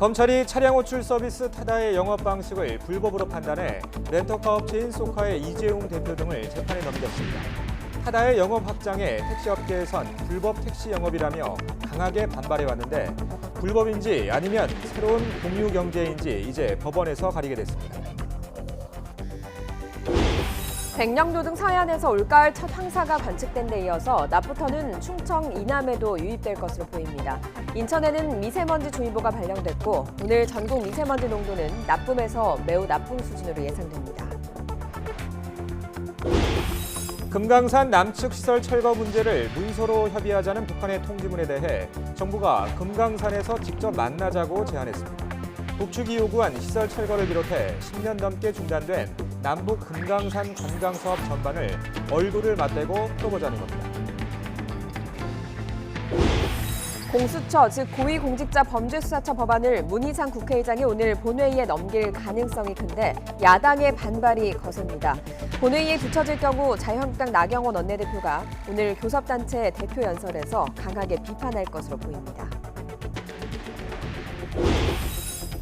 검찰이 차량 호출 서비스 타다의 영업 방식을 불법으로 판단해 렌터카 업체인 소카의 이재용 대표 등을 재판에 넘겼습니다. 타다의 영업 확장에 택시업계에선 불법 택시 영업이라며 강하게 반발해왔는데 불법인지 아니면 새로운 공유 경제인지 이제 법원에서 가리게 됐습니다. 백령도 등 서해안에서 올가을 첫 황사가 관측된 데 이어서 낮부터는 충청 이남에도 유입될 것으로 보입니다. 인천에는 미세먼지 주의보가 발령됐고 오늘 전국 미세먼지 농도는 나쁨에서 매우 나쁨 수준으로 예상됩니다. 금강산 남측 시설 철거 문제를 문서로 협의하자는 북한의 통지문에 대해 정부가 금강산에서 직접 만나자고 제안했습니다. 북측이 요구한 시설 철거를 비롯해 10년 넘게 중단된 남북 금강산 관광사업 전반을 얼굴을 맞대고 풀어보자는 겁니다. 공수처, 즉 고위공직자 범죄수사처 법안을 문희상 국회의장이 오늘 본회의에 넘길 가능성이 큰데 야당의 반발이 거셉니다. 본회의에 붙여질 경우 자유한국당 나경원 원내대표가 오늘 교섭단체 대표 연설에서 강하게 비판할 것으로 보입니다.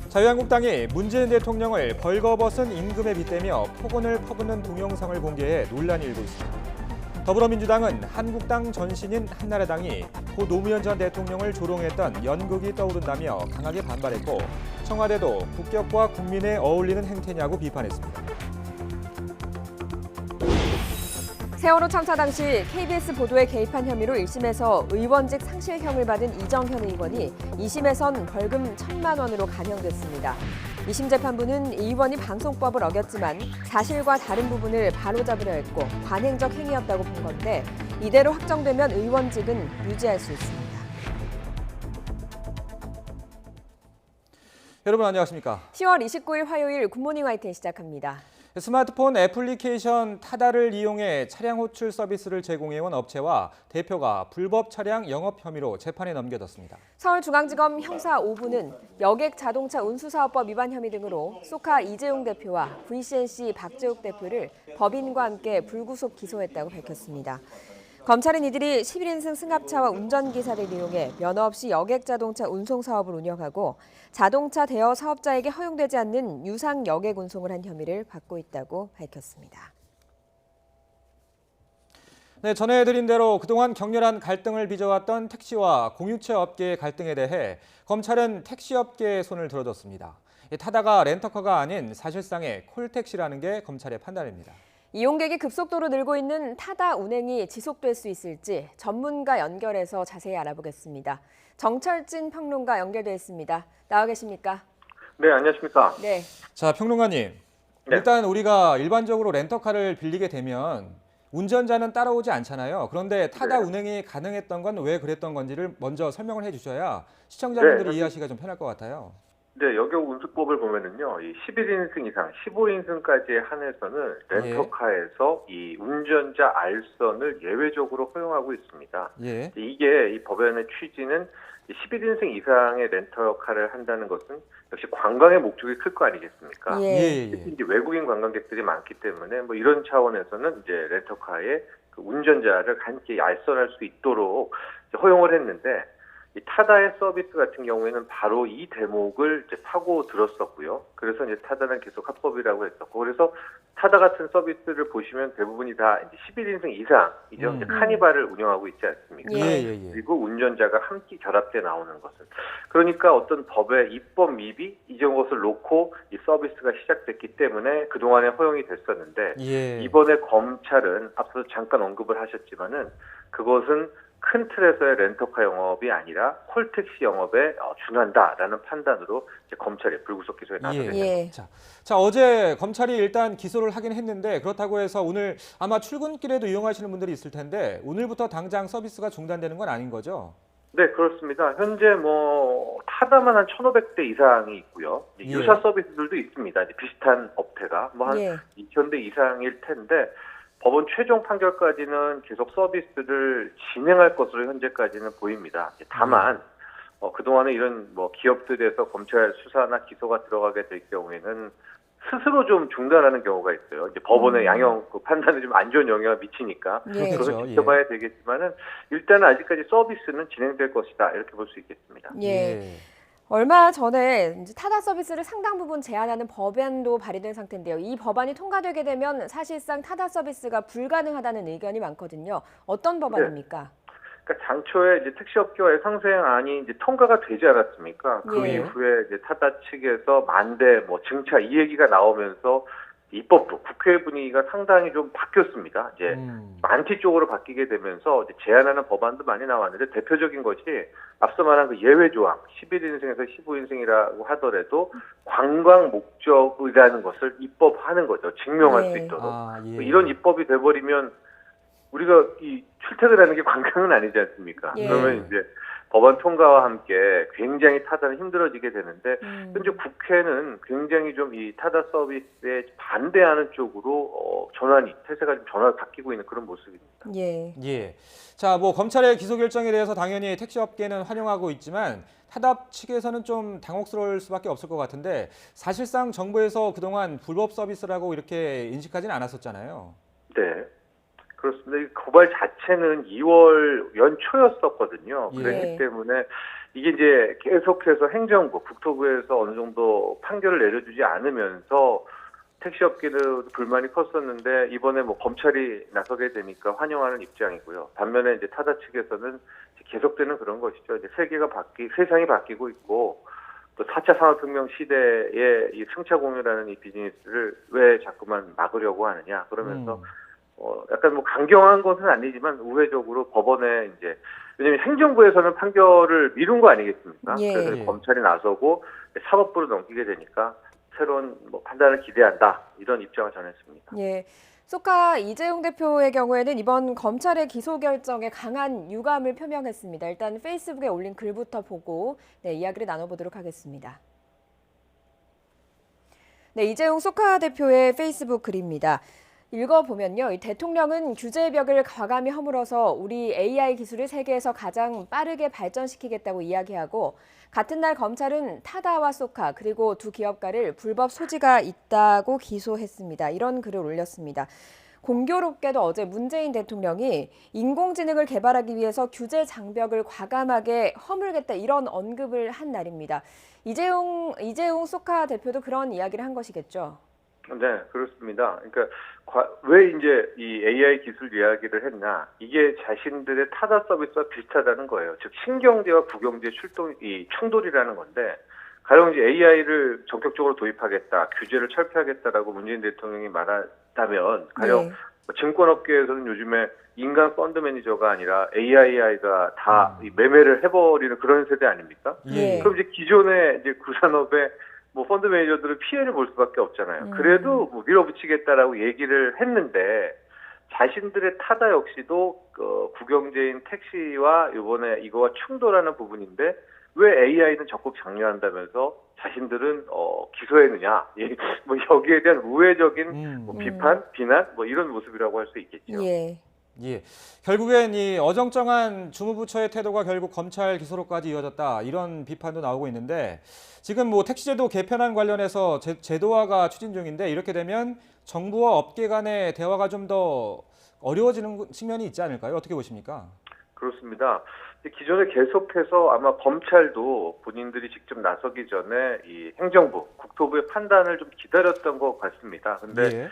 자유한국당이 문재인 대통령을 벌거벗은 임금에 빗대며 폭언을 퍼붓는 동영상을 공개해 논란이 일고 있습니다. 더불어민주당은 한국당 전신인 한나라당이 고 노무현 전 대통령을 조롱했던 연극이 떠오른다며 강하게 반발했고 청와대도 국격과 국민에 어울리는 행태냐고 비판했습니다. 세월호 참사 당시 KBS 보도에 개입한 혐의로 1심에서 의원직 상실형을 받은 이정현 의원이 2심에선 벌금 1,000만 원으로 감형됐습니다. 2심 재판부는 이 의원이 방송법을 어겼지만 사실과 다른 부분을 바로잡으려 했고 관행적 행위였다고 본 건데 이대로 확정되면 의원직은 유지할 수 있습니다. 여러분 안녕하십니까? 10월 29일 화요일 굿모닝 YTN 시작합니다. 스마트폰 애플리케이션 타다를 이용해 차량 호출 서비스를 제공해온 업체와 대표가 불법 차량 영업 혐의로 재판에 넘겨졌습니다. 서울중앙지검 형사 5부는 여객 자동차 운수사업법 위반 혐의 등으로 소카 이재용 대표와 VCNC 박재욱 대표를 법인과 함께 불구속 기소했다고 밝혔습니다. 검찰은 이들이 11인승 승합차와 운전기사를 이용해 면허 없이 여객 자동차 운송 사업을 운영하고 자동차 대여 사업자에게 허용되지 않는 유상 여객 운송을 한 혐의를 받고 있다고 밝혔습니다. 네, 전해드린 대로 그동안 격렬한 갈등을 빚어왔던 택시와 공유체 업계의 갈등에 대해 검찰은 택시업계의 손을 들어줬습니다. 타다가 렌터카가 아닌 사실상의 콜택시라는 게 검찰의 판단입니다. 이용객이 급속도로 늘고 있는 타다 운행이 지속될 수 있을지 전문가 연결해서 자세히 알아보겠습니다. 정철진 평론가 연결돼 있습니다. 나와 계십니까? 네, 안녕하십니까? 네. 자, 평론가님. 네. 일단 우리가 일반적으로 렌터카를 빌리게 되면 운전자는 따라오지 않잖아요. 그런데 타다 네. 운행이 가능했던 건 왜 그랬던 건지를 먼저 설명을 해주셔야 시청자분들이 네. 이해하시기가 좀 편할 것 같아요. 네, 여객 운수법을 보면은요, 이 11인승 이상, 15인승까지에 한해서는 렌터카에서 이 운전자 알선을 예외적으로 허용하고 있습니다. 예. 이게 이 법안의 취지는 11인승 이상의 렌터카를 한다는 것은 역시 관광의 목적이 클 거 아니겠습니까? 예. 특히 이제 외국인 관광객들이 많기 때문에 뭐 이런 차원에서는 이제 렌터카에 그 운전자를 함께 알선할 수 있도록 허용을 했는데 이 타다의 서비스 같은 경우에는 바로 이 대목을 이제 파고 들었었고요. 그래서 이제 타다는 계속 합법이라고 했었고, 그래서 타다 같은 서비스를 보시면 대부분이 다 이제 11인승 이상이죠. 이제 카니발을 운영하고 있지 않습니까? 예. 그리고 운전자가 함께 결합돼 나오는 것은. 그러니까 어떤 법의 입법 미비 이런 것을 놓고 이 서비스가 시작됐기 때문에 그동안에 허용이 됐었는데 예. 이번에 검찰은 앞서 잠깐 언급을 하셨지만은 그것은 큰 틀에서의 렌터카 영업이 아니라 콜택시 영업에 준한다라는 판단으로 이제 검찰이 불구속 기소에 나섰습니다. 예. 자, 어제 검찰이 일단 기소를 하긴 했는데 그렇다고 해서 오늘 아마 출근길에도 이용하시는 분들이 있을 텐데 오늘부터 당장 서비스가 중단되는 건 아닌 거죠? 네, 그렇습니다. 현재 뭐 타다만 한 1,500대 이상이 있고요. 예. 유사 서비스들도 있습니다. 이제 비슷한 업태가 뭐 한 2,000대 이상일 텐데 법원 최종 판결까지는 계속 서비스를 진행할 것으로 현재까지는 보입니다. 다만 그동안에 이런 뭐 기업들에서 검찰 수사나 기소가 들어가게 될 경우에는 스스로 좀 중단하는 경우가 있어요. 이제 법원의 양형 그 판단에 좀 안 좋은 영향을 미치니까 예. 그건 지켜봐야 되겠지만은 일단은 아직까지 서비스는 진행될 것이다 이렇게 볼 수 있겠습니다. 예. 얼마 전에 이제 타다 서비스를 상당 부분 제한하는 법안도 발의된 상태인데요. 이 법안이 통과되게 되면 사실상 타다 서비스가 불가능하다는 의견이 많거든요. 어떤 법안입니까? 그러니까 장초에 이제 택시업계와의 상생안이 이제 통과가 되지 않았습니까? 그 예. 이후에 이제 타다 측에서 만대 뭐 증차 이 얘기가 나오면서 입법부 국회 분위기가 상당히 좀 바뀌었습니다. 이제 안티 쪽으로 바뀌게 되면서 이제 제한하는 법안도 많이 나왔는데 대표적인 것이 앞서 말한 그 예외 조항 11인승에서 15인승이라고 하더라도 관광 목적이라는 것을 입법하는 거죠. 증명할 네. 수 있도록. 예. 이런 입법이 돼버리면 우리가 이 출퇴근하는 게 관광은 아니지 않습니까? 예. 그러면 이제 법안 통과와 함께 굉장히 타다는 힘들어지게 되는데 현재 국회는 굉장히 좀 이 타다 서비스에 반대하는 쪽으로 태세가 좀 전환 바뀌고 있는 그런 모습입니다. 예. 예. 자, 뭐 검찰의 기소 결정에 대해서 당연히 택시업계는 환영하고 있지만 타다 측에서는 좀 당혹스러울 수밖에 없을 것 같은데 사실상 정부에서 그동안 불법 서비스라고 이렇게 인식하지는 않았었잖아요. 네. 그렇습니다. 이 고발 자체는 2월 연초였었거든요. 예. 그렇기 때문에 이게 이제 계속해서 행정부, 국토부에서 어느 정도 판결을 내려주지 않으면서 택시업계도 불만이 컸었는데 이번에 뭐 검찰이 나서게 되니까 환영하는 입장이고요. 반면에 이제 타다 측에서는 계속되는 그런 것이죠. 이제 세상이 바뀌고 있고 또 4차 산업혁명 시대에 이 승차 공유라는 이 비즈니스를 왜 자꾸만 막으려고 하느냐 그러면서 약간 뭐 강경한 것은 아니지만 우회적으로 법원에 이제 왜냐하면 행정부에서는 판결을 미룬 거 아니겠습니까? 예. 그래서 검찰이 나서고 사법부로 넘기게 되니까 새로운 뭐 판단을 기대한다 이런 입장을 전했습니다. 예. 소카 이재용 대표의 경우에는 이번 검찰의 기소 결정에 강한 유감을 표명했습니다. 일단 페이스북에 올린 글부터 보고 이야기를 나눠보도록 하겠습니다. 네, 이재용 소카 대표의 페이스북 글입니다. 읽어보면요. 이 대통령은 규제의 벽을 과감히 허물어서 우리 AI 기술을 세계에서 가장 빠르게 발전시키겠다고 이야기하고 같은 날 검찰은 타다와 소카 그리고 두 기업가를 불법 소지가 있다고 기소했습니다. 이런 글을 올렸습니다. 공교롭게도 어제 문재인 대통령이 인공지능을 개발하기 위해서 규제 장벽을 과감하게 허물겠다 이런 언급을 한 날입니다. 이재용 소카 대표도 그런 이야기를 한 것이겠죠? 네, 그렇습니다. 그러니까 왜 이제 이 AI 기술 이야기를 했나? 이게 자신들의 타다 서비스와 비슷하다는 거예요. 즉 신경제와 구경제 충돌이라는 건데 가령 이제 AI를 전격적으로 도입하겠다, 규제를 철폐하겠다라고 문재인 대통령이 말한다면 가령 네. 증권업계에서는 요즘에 인간 펀드 매니저가 아니라 AI가 다 매매를 해버리는 그런 세대 아닙니까? 예. 그럼 이제 기존의 이제 구산업의 뭐 펀드 매니저들은 피해를 볼 수밖에 없잖아요. 그래도 뭐 밀어붙이겠다라고 얘기를 했는데 자신들의 타다 역시도 국영제인 택시와 이번에 이거와 충돌하는 부분인데 왜 AI는 적극 장려한다면서 자신들은 기소했느냐? 뭐 여기에 대한 우회적인 뭐 비판, 비난 뭐 이런 모습이라고 할 수 있겠죠. 예. 예. 결국엔 이 어정쩡한 주무부처의 태도가 결국 검찰 기소로까지 이어졌다. 이런 비판도 나오고 있는데 지금 뭐 택시제도 개편안 관련해서 제도화가 추진 중인데 이렇게 되면 정부와 업계 간의 대화가 좀 더 어려워지는 측면이 있지 않을까요? 어떻게 보십니까? 그렇습니다. 기존에 계속해서 아마 검찰도 본인들이 직접 나서기 전에 이 행정부, 국토부의 판단을 좀 기다렸던 것 같습니다. 근데 예.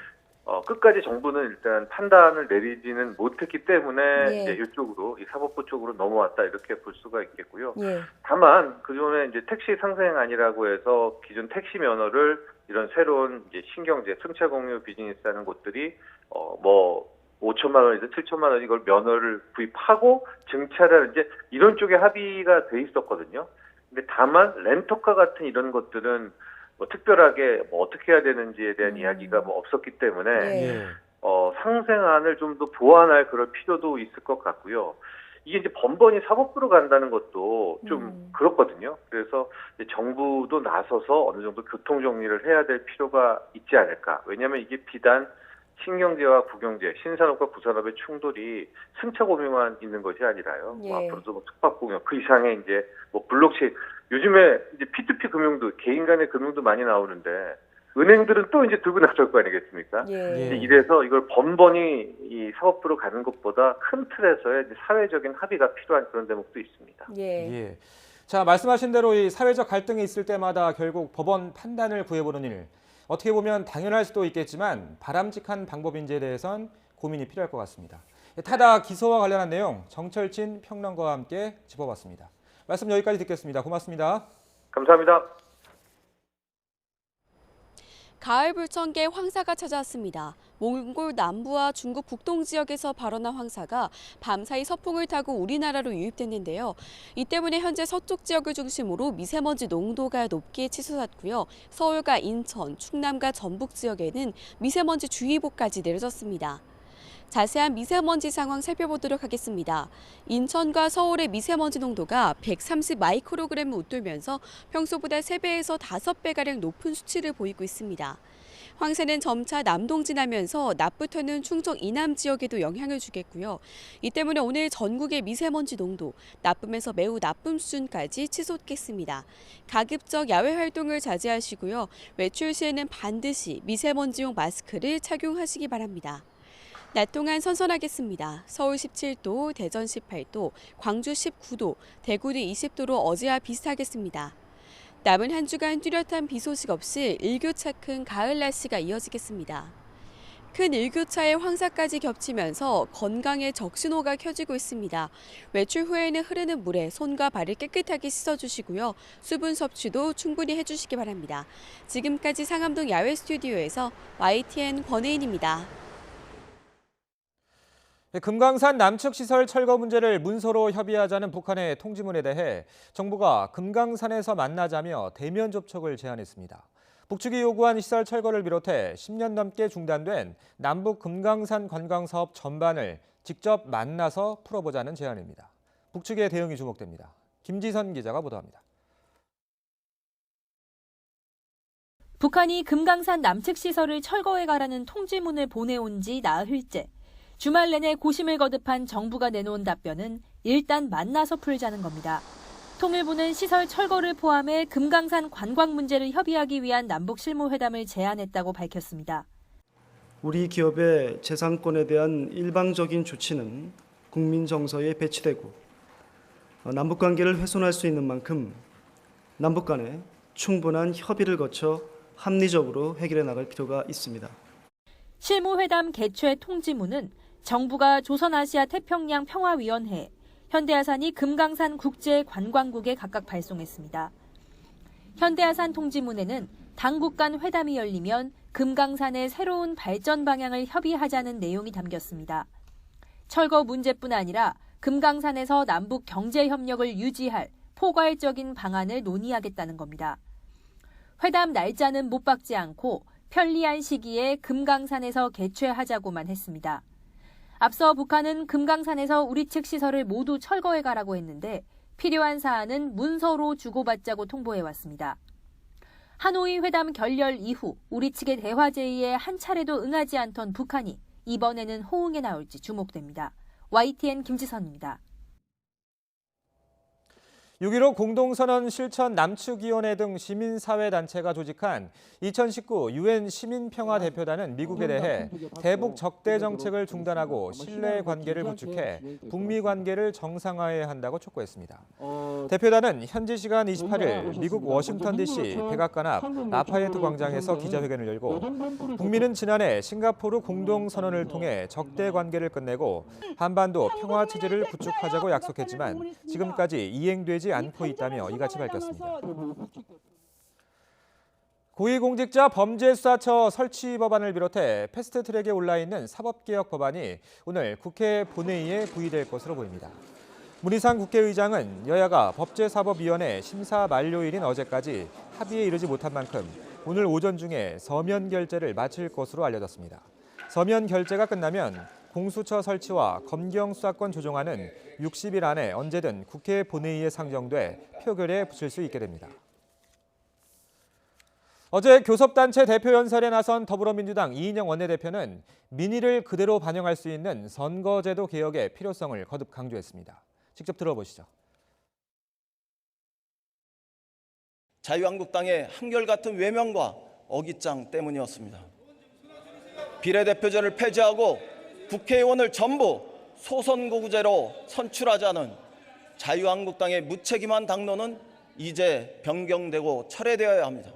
끝까지 정부는 일단 판단을 내리지는 못했기 때문에 예. 이제 이쪽으로 이 사법부 쪽으로 넘어왔다 이렇게 볼 수가 있겠고요. 예. 다만 그전에 이제 택시 상생안이라고 해서 기존 택시 면허를 이런 새로운 이제 신경제, 승차 공유 비즈니스하는 곳들이 뭐 5천만 원에서 7천만 원 이걸 면허를 구입하고 증차를 이제 이런 쪽에 합의가 돼 있었거든요. 근데 다만 렌터카 같은 이런 것들은 뭐 특별하게 뭐 어떻게 해야 되는지에 대한 이야기가 뭐 없었기 때문에 예. 상생안을 좀 더 보완할 그럴 필요도 있을 것 같고요. 이게 이제 번번이 사법부로 간다는 것도 좀 그렇거든요. 그래서 이제 정부도 나서서 어느 정도 교통 정리를 해야 될 필요가 있지 않을까. 왜냐하면 이게 비단 신경제와 구경제, 신산업과 구산업의 충돌이 승차 공유만 있는 것이 아니라요. 예. 뭐 앞으로도 뭐 숙박 공유, 그 이상의 이제 뭐 블록체인, 요즘에 이제 P2P 금융도 개인 간의 금융도 많이 나오는데 은행들은 또 이제 들고 나설 거 아니겠습니까? 예. 이래서 이걸 번번이 이 사법부로 가는 것보다 큰 틀에서의 이제 사회적인 합의가 필요한 그런 대목도 있습니다. 예. 예. 자, 말씀하신 대로 이 사회적 갈등이 있을 때마다 결국 법원 판단을 구해보는 일. 어떻게 보면 당연할 수도 있겠지만 바람직한 방법인지에 대해선 고민이 필요할 것 같습니다. 타다 기소와 관련한 내용 정철진 평론가와 함께 짚어봤습니다. 말씀 여기까지 듣겠습니다. 고맙습니다. 감사합니다. 가을 불청개 황사가 찾아왔습니다. 몽골 남부와 중국 북동 지역에서 발원한 황사가 밤사이 서풍을 타고 우리나라로 유입됐는데요. 이 때문에 현재 서쪽 지역을 중심으로 미세먼지 농도가 높게 치솟았고요. 서울과 인천, 충남과 전북 지역에는 미세먼지 주의보까지 내려졌습니다. 자세한 미세먼지 상황 살펴보도록 하겠습니다. 인천과 서울의 미세먼지 농도가 130 마이크로그램을 웃돌면서 평소보다 3배에서 5배가량 높은 수치를 보이고 있습니다. 황사는 점차 남동진하면서 낮부터는 충청 이남 지역에도 영향을 주겠고요. 이 때문에 오늘 전국의 미세먼지 농도 나쁨에서 매우 나쁨 수준까지 치솟겠습니다. 가급적 야외 활동을 자제하시고요. 외출 시에는 반드시 미세먼지용 마스크를 착용하시기 바랍니다. 낮 동안 선선하겠습니다. 서울 17도, 대전 18도, 광주 19도, 대구도 20도로 어제와 비슷하겠습니다. 남은 한 주간 뚜렷한 비 소식 없이 일교차 큰 가을 날씨가 이어지겠습니다. 큰 일교차에 황사까지 겹치면서 건강에 적신호가 켜지고 있습니다. 외출 후에는 흐르는 물에 손과 발을 깨끗하게 씻어주시고요. 수분 섭취도 충분히 해주시기 바랍니다. 지금까지 상암동 야외 스튜디오에서 YTN 권혜인입니다. 금강산 남측 시설 철거 문제를 문서로 협의하자는 북한의 통지문에 대해 정부가 금강산에서 만나자며 대면 접촉을 제안했습니다. 북측이 요구한 시설 철거를 비롯해 10년 넘게 중단된 남북 금강산 관광사업 전반을 직접 만나서 풀어보자는 제안입니다. 북측의 대응이 주목됩니다. 김지선 기자가 보도합니다. 북한이 금강산 남측 시설을 철거해가라는 통지문을 보내온 지 나흘째. 주말 내내 고심을 거듭한 정부가 내놓은 답변은 일단 만나서 풀자는 겁니다. 통일부는 시설 철거를 포함해 금강산 관광 문제를 협의하기 위한 남북 실무회담을 제안했다고 밝혔습니다. 우리 기업의 재산권에 대한 일방적인 조치는 국민 정서에 배치되고 남북 관계를 훼손할 수 있는 만큼 남북 간에 충분한 협의를 거쳐 합리적으로 해결해 나갈 필요가 있습니다. 실무회담 개최 통지문은 정부가 조선아시아 태평양 평화위원회, 현대아산이 금강산 국제관광국에 각각 발송했습니다. 현대아산 통지문에는 당국 간 회담이 열리면 금강산의 새로운 발전 방향을 협의하자는 내용이 담겼습니다. 철거 문제뿐 아니라 금강산에서 남북 경제 협력을 유지할 포괄적인 방안을 논의하겠다는 겁니다. 회담 날짜는 못 박지 않고 편리한 시기에 금강산에서 개최하자고만 했습니다. 앞서 북한은 금강산에서 우리 측 시설을 모두 철거해가라고 했는데 필요한 사안은 문서로 주고받자고 통보해왔습니다. 하노이 회담 결렬 이후 우리 측의 대화 제의에 한 차례도 응하지 않던 북한이 이번에는 호응에 나올지 주목됩니다. YTN 김지선입니다. 6.15 공동선언 실천 남측위원회 등 시민사회단체가 조직한 2019 UN 시민평화대표단은 미국에 대해 대북 적대 정책을 중단하고 신뢰 관계를 구축해 북미 관계를 정상화해야 한다고 촉구했습니다. 대표단은 현지 시간 28일 미국 워싱턴 DC 백악관 앞 라파예트 광장에서 기자회견을 열고 북미는 지난해 싱가포르 공동선언을 통해 적대 관계를 끝내고 한반도 평화 체제를 구축하자고 약속했지만 지금까지 이행되지 않고 있다며 이같이 밝혔습니다. 고위공직자 범죄수사처 설치 법안을 비롯해 패스트트랙에 올라있는 사법개혁 법안이 오늘 국회 본회의에 부의될 것으로 보입니다. 문희상 국회의장은 여야가 법제사법위원회 심사 만료일인 어제까지 합의에 이르지 못한 만큼 오늘 오전 중에 서면 결재를 마칠 것으로 알려졌습니다. 서면 결재가 끝나면 공수처 설치와 검경 수사권 조정안은 60일 안에 언제든 국회 본회의에 상정돼 표결에 붙일 수 있게 됩니다. 어제 교섭단체 대표 연설에 나선 더불어민주당 이인영 원내대표는 민의를 그대로 반영할 수 있는 선거제도 개혁의 필요성을 거듭 강조했습니다. 직접 들어보시죠. 자유한국당의 한결같은 외면과 어깃장 때문이었습니다. 비례대표제를 폐지하고 국회의원을 전부 소선거구제로 선출하자는 자유한국당의 무책임한 당론은 이제 변경되고 철회되어야 합니다.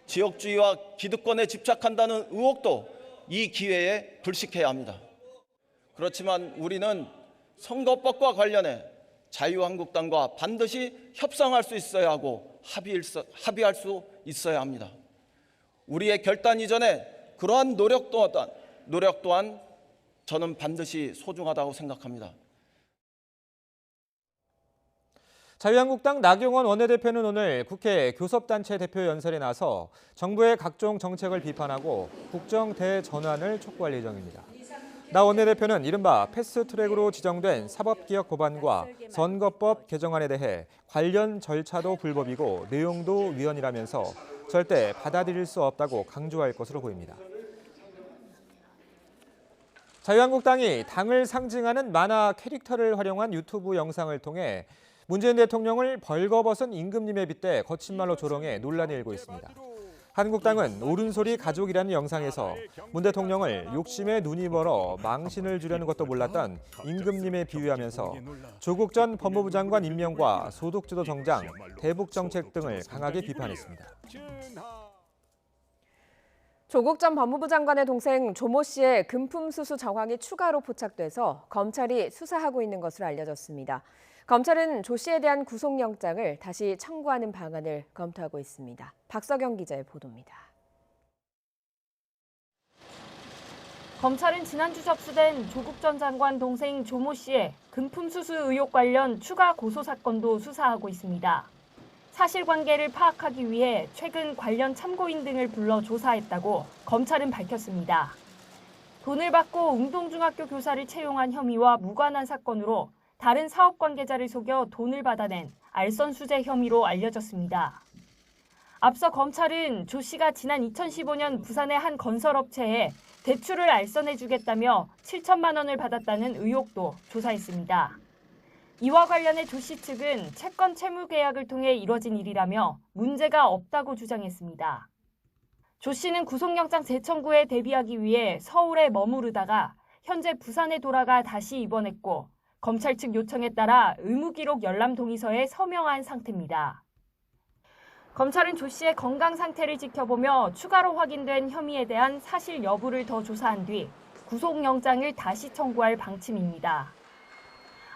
지역주의와 기득권에 집착한다는 의혹도 이 기회에 불식해야 합니다. 그렇지만 우리는 선거법과 관련해 자유한국당과 반드시 협상할 수 있어야 하고 합의할 수 있어야 합니다. 우리의 결단 이전에 그러한 노력 또한 저는 반드시 소중하다고 생각합니다. 자유한국당 나경원 원내대표는 오늘 국회 교섭단체 대표 연설에 나서 정부의 각종 정책을 비판하고 국정 대전환을 촉구할 예정입니다. 나 원내대표는 이른바 패스트트랙으로 지정된 사법개혁 법안과 선거법 개정안에 대해 관련 절차도 불법이고 내용도 위헌이라면서 절대 받아들일 수 없다고 강조할 것으로 보입니다. 자유한국당이 당을 상징하는 만화 캐릭터를 활용한 유튜브 영상을 통해 문재인 대통령을 벌거벗은 임금님에 빗대 거친 말로 조롱해 논란이 일고 있습니다. 한국당은 옳은소리 가족이라는 영상에서 문 대통령을 욕심에 눈이 멀어 망신을 주려는 것도 몰랐던 임금님에 비유하면서 조국 전 법무부 장관 임명과 소득주도 정장, 대북 정책 등을 강하게 비판했습니다. 조국 전 법무부 장관의 동생 조모 씨의 금품 수수 정황이 추가로 포착돼서 검찰이 수사하고 있는 것으로 알려졌습니다. 검찰은 조 씨에 대한 구속영장을 다시 청구하는 방안을 검토하고 있습니다. 박서경 기자의 보도입니다. 검찰은 지난주 접수된 조국 전 장관 동생 조모 씨의 금품 수수 의혹 관련 추가 고소 사건도 수사하고 있습니다. 사실관계를 파악하기 위해 최근 관련 참고인 등을 불러 조사했다고 검찰은 밝혔습니다. 돈을 받고 웅동중학교 교사를 채용한 혐의와 무관한 사건으로 다른 사업 관계자를 속여 돈을 받아낸 알선수재 혐의로 알려졌습니다. 앞서 검찰은 조 씨가 지난 2015년 부산의 한 건설업체에 대출을 알선해주겠다며 7천만 원을 받았다는 의혹도 조사했습니다. 이와 관련해 조 씨 측은 채권 채무 계약을 통해 이뤄진 일이라며 문제가 없다고 주장했습니다. 조 씨는 구속영장 재청구에 대비하기 위해 서울에 머무르다가 현재 부산에 돌아가 다시 입원했고 검찰 측 요청에 따라 의무기록 열람 동의서에 서명한 상태입니다. 검찰은 조 씨의 건강 상태를 지켜보며 추가로 확인된 혐의에 대한 사실 여부를 더 조사한 뒤 구속영장을 다시 청구할 방침입니다.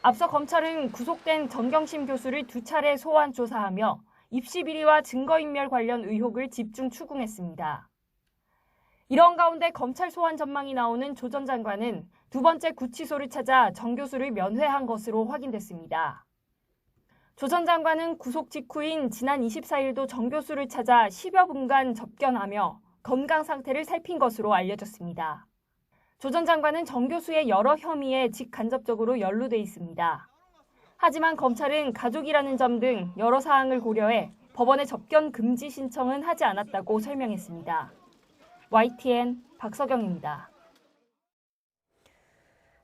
앞서 검찰은 구속된 전경심 교수를 2차례 소환 조사하며 입시 비리와 증거인멸 관련 의혹을 집중 추궁했습니다. 이런 가운데 검찰 소환 전망이 나오는 조 전 장관은 두 번째 구치소를 찾아 정 교수를 면회한 것으로 확인됐습니다. 조 전 장관은 구속 직후인 지난 24일도 정 교수를 찾아 10여 분간 접견하며 건강 상태를 살핀 것으로 알려졌습니다. 조 전 장관은 정 교수의 여러 혐의에 직간접적으로 연루돼 있습니다. 하지만 검찰은 가족이라는 점 등 여러 사항을 고려해 법원에 접견 금지 신청은 하지 않았다고 설명했습니다. YTN 박서경입니다.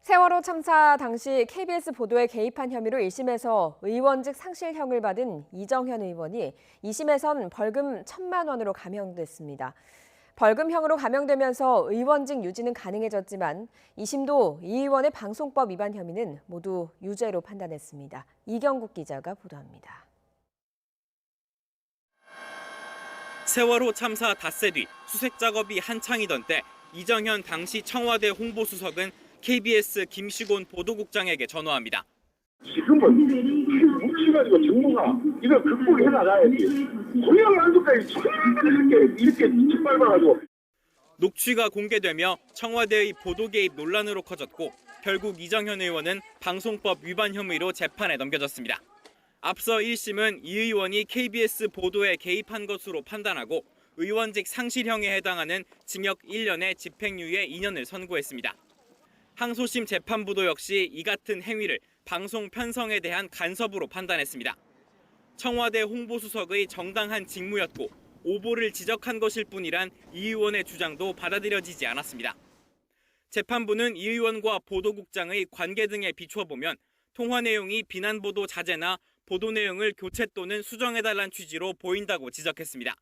세월호 참사 당시 KBS 보도에 개입한 혐의로 1심에서 의원직 상실형을 받은 이정현 의원이 2심에선 벌금 1,000만 원으로 감형됐습니다. 벌금형으로 감형되면서 의원직 유지는 가능해졌지만 2심도 이 의원의 방송법 위반 혐의는 모두 유죄로 판단했습니다. 이경국 기자가 보도합니다. 세월호 참사 닷새 뒤 수색 작업이 한창이던 때 이정현 당시 청와대 홍보수석은 KBS 김시곤 보도국장에게 전화합니다. 지금은 뭉치가지고 정부가 이걸 극복해 나가야지. 고향 안도까지 처음에 이렇게 짓밟아가지고. 녹취가 공개되며 청와대의 보도 개입 논란으로 커졌고 결국 이정현 의원은 방송법 위반 혐의로 재판에 넘겨졌습니다. 앞서 1심은 이 의원이 KBS 보도에 개입한 것으로 판단하고 의원직 상실형에 해당하는 징역 1년에 집행유예 2년을 선고했습니다. 항소심 재판부도 역시 이 같은 행위를 방송 편성에 대한 간섭으로 판단했습니다. 청와대 홍보수석의 정당한 직무였고 오보를 지적한 것일 뿐이란 이 의원의 주장도 받아들여지지 않았습니다. 재판부는 이 의원과 보도국장의 관계 등에 비춰보면 통화 내용이 비난보도 자제나 보도 내용을 교체 또는 수정해달란 취지로 보인다고 지적했습니다.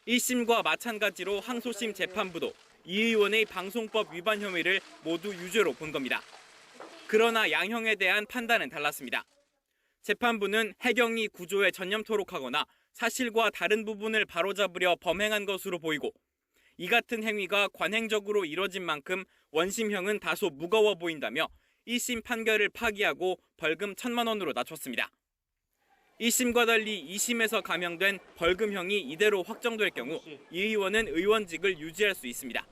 1심과 마찬가지로 항소심 재판부도 이 의원의 방송법 위반 혐의를 모두 유죄로 본 겁니다. 그러나 양형에 대한 판단은 달랐습니다. 재판부는 해경이 구조에 전념토록 하거나 사실과 다른 부분을 바로잡으려 범행한 것으로 보이고 이 같은 행위가 관행적으로 이뤄진 만큼 원심형은 다소 무거워 보인다며 1심 판결을 파기하고 벌금 1,000만 원으로 낮췄습니다. 1심과 달리 2심에서 감형된 벌금형이 이대로 확정될 경우 이 의원은 의원직을 유지할 수 있습니다.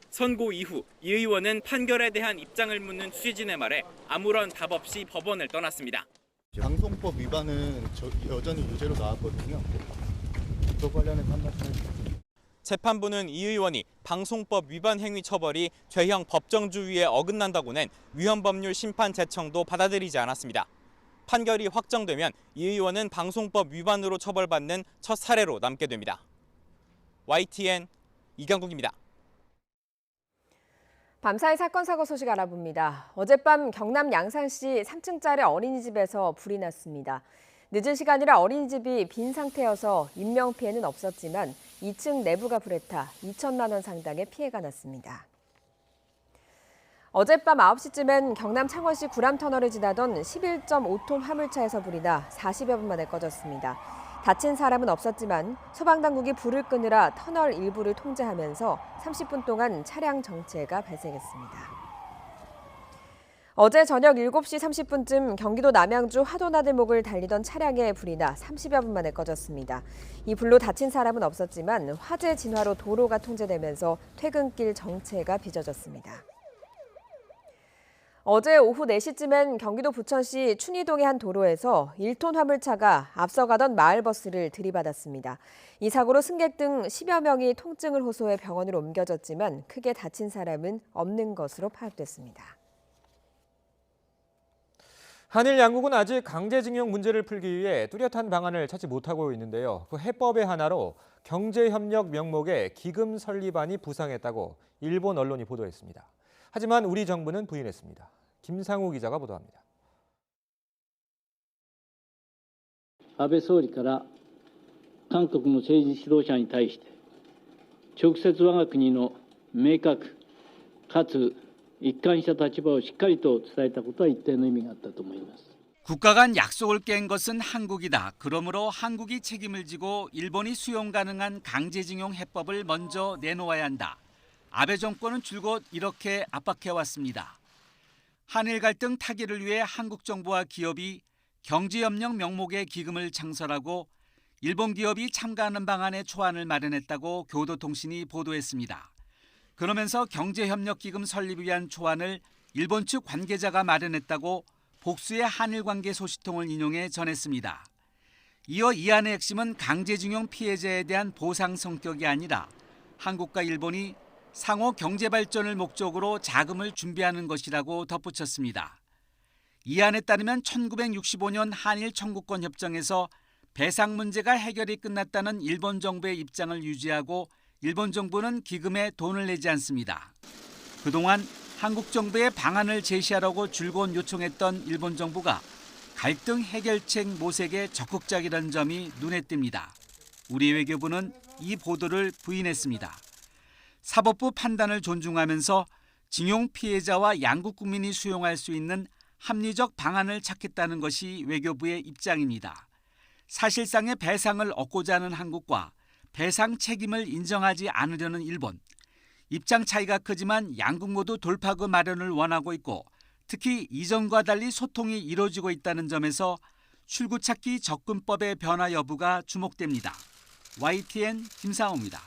선고 이후 이 의원은 판결에 대한 입장을 묻는 취재진의 말에 아무런 답 없이 법원을 떠났습니다. 방송법 위반은 여전히 유죄로 나왔거든요. 그 관련해 판단할 재판부는 이 의원이 방송법 위반 행위 처벌이 죄형 법정주의에 어긋난다고 낸 위헌법률 심판 제청도 받아들이지 않았습니다. 판결이 확정되면 이 의원은 방송법 위반으로 처벌받는 첫 사례로 남게 됩니다. YTN 이강국입니다. 밤사이 사건 사고 소식 알아봅니다. 어젯밤 경남 양산시 3층짜리 어린이집에서 불이 났습니다. 늦은 시간이라 어린이집이 빈 상태여서 인명피해는 없었지만 2층 내부가 불에 타 2천만 원 상당의 피해가 났습니다. 어젯밤 9시쯤엔 경남 창원시 구람터널을 지나던 11.5톤 화물차에서 불이 나 40여 분 만에 꺼졌습니다. 다친 사람은 없었지만 소방당국이 불을 끄느라 터널 일부를 통제하면서 30분 동안 차량 정체가 발생했습니다. 어제 저녁 7시 30분쯤 경기도 남양주 화도나들목을 달리던 차량에 불이 나 30여 분 만에 꺼졌습니다. 이 불로 다친 사람은 없었지만 화재 진화로 도로가 통제되면서 퇴근길 정체가 빚어졌습니다. 어제 오후 4시쯤엔 경기도 부천시 춘희동의 한 도로에서 1톤 화물차가 앞서가던 마을버스를 들이받았습니다. 이 사고로 승객 등 10여 명이 통증을 호소해 병원으로 옮겨졌지만 크게 다친 사람은 없는 것으로 파악됐습니다. 한일 양국은 아직 강제징용 문제를 풀기 위해 뚜렷한 방안을 찾지 못하고 있는데요. 그 해법의 하나로 경제협력 명목의 기금 설립안이 부상했다고 일본 언론이 보도했습니다. 하지만 우리 정부는 부인했습니다. 김상우 기자가 보도합니다. 安倍総理から韓国の政治指導者に対して直接我が国の明確かつ一貫した立場をしっかりと伝えたことは一定の意味があったと思います。 국가 간 약속을 깬 것은 한국이다. 그러므로 한국이 책임을 지고 일본이 수용 가능한 강제징용 해법을 먼저 내놓아야 한다. 아베 정권은 줄곧 이렇게 압박해왔습니다. 한일 갈등 타개를 위해 한국 정부와 기업이 경제협력 명목의 기금을 창설하고 일본 기업이 참가하는 방안의 초안을 마련했다고 교도통신이 보도했습니다. 그러면서 경제협력기금 설립을 위한 초안을 일본 측 관계자가 마련했다고 복수의 한일 관계 소식통을 인용해 전했습니다. 이어 이 안의 핵심은 강제징용 피해자에 대한 보상 성격이 아니라 한국과 일본이 상호 경제발전을 목적으로 자금을 준비하는 것이라고 덧붙였습니다. 이 안에 따르면 1965년 한일 청구권 협정에서 배상 문제가 해결이 끝났다는 일본 정부의 입장을 유지하고 일본 정부는 기금에 돈을 내지 않습니다. 그동안 한국 정부의 방안을 제시하라고 줄곧 요청했던 일본 정부가 갈등 해결책 모색에 적극적이라는 점이 눈에 띕니다. 우리 외교부는 이 보도를 부인했습니다. 사법부 판단을 존중하면서 징용 피해자와 양국 국민이 수용할 수 있는 합리적 방안을 찾겠다는 것이 외교부의 입장입니다. 사실상의 배상을 얻고자 하는 한국과 배상 책임을 인정하지 않으려는 일본. 입장 차이가 크지만 양국 모두 돌파구 마련을 원하고 있고 특히 이전과 달리 소통이 이루어지고 있다는 점에서 출구찾기 접근법의 변화 여부가 주목됩니다. YTN 김상호입니다.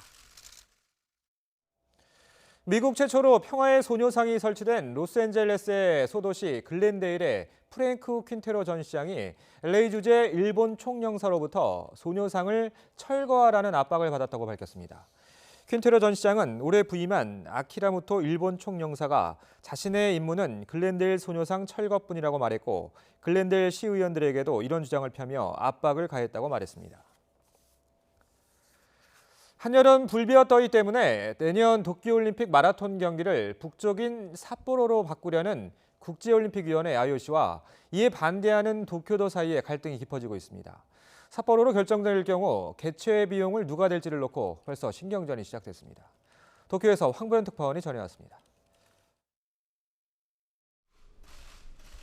미국 최초로 평화의 소녀상이 설치된 로스앤젤레스의 소도시 글렌데일의 프랭크 퀸테로 전 시장이 LA 주재 일본 총영사로부터 소녀상을 철거하라는 압박을 받았다고 밝혔습니다. 퀸테로 전 시장은 올해 부임한 아키라모토 일본 총영사가 자신의 임무는 글렌데일 소녀상 철거뿐이라고 말했고 글렌데일 시의원들에게도 이런 주장을 펴며 압박을 가했다고 말했습니다. 한여름 불비와 더위 때문에 내년 도쿄올림픽 마라톤 경기를 북쪽인 삿포로로 바꾸려는 국제올림픽위원회 IOC와 이에 반대하는 도쿄도 사이에 갈등이 깊어지고 있습니다. 삿포로로 결정될 경우 개최 비용을 누가 낼지를 놓고 벌써 신경전이 시작됐습니다. 도쿄에서 황보현 특파원이 전해왔습니다.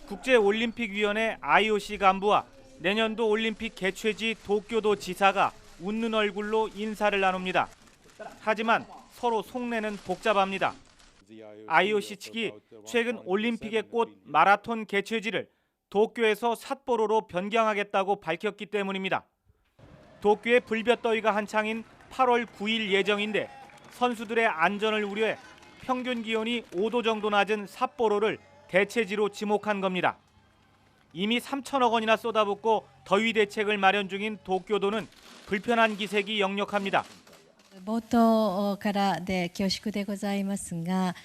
국제올림픽위원회 IOC 간부와 내년도 올림픽 개최지 도쿄도 지사가 웃는 얼굴로 인사를 나눕니다. 하지만 서로 속내는 복잡합니다. IOC 측이 최근 올림픽의 꽃 마라톤 개최지를 도쿄에서 삿포로로 변경하겠다고 밝혔기 때문입니다. 도쿄의 불볕더위가 한창인 8월 9일 예정인데 선수들의 안전을 우려해 평균 기온이 5도 정도 낮은 삿포로를 대체지로 지목한 겁니다. 이미 3천억 원이나 쏟아붓고 더위 대책을 마련 중인 도쿄도는 불편한 기색이 역력합니다. 冒頭からで恐縮でございますが、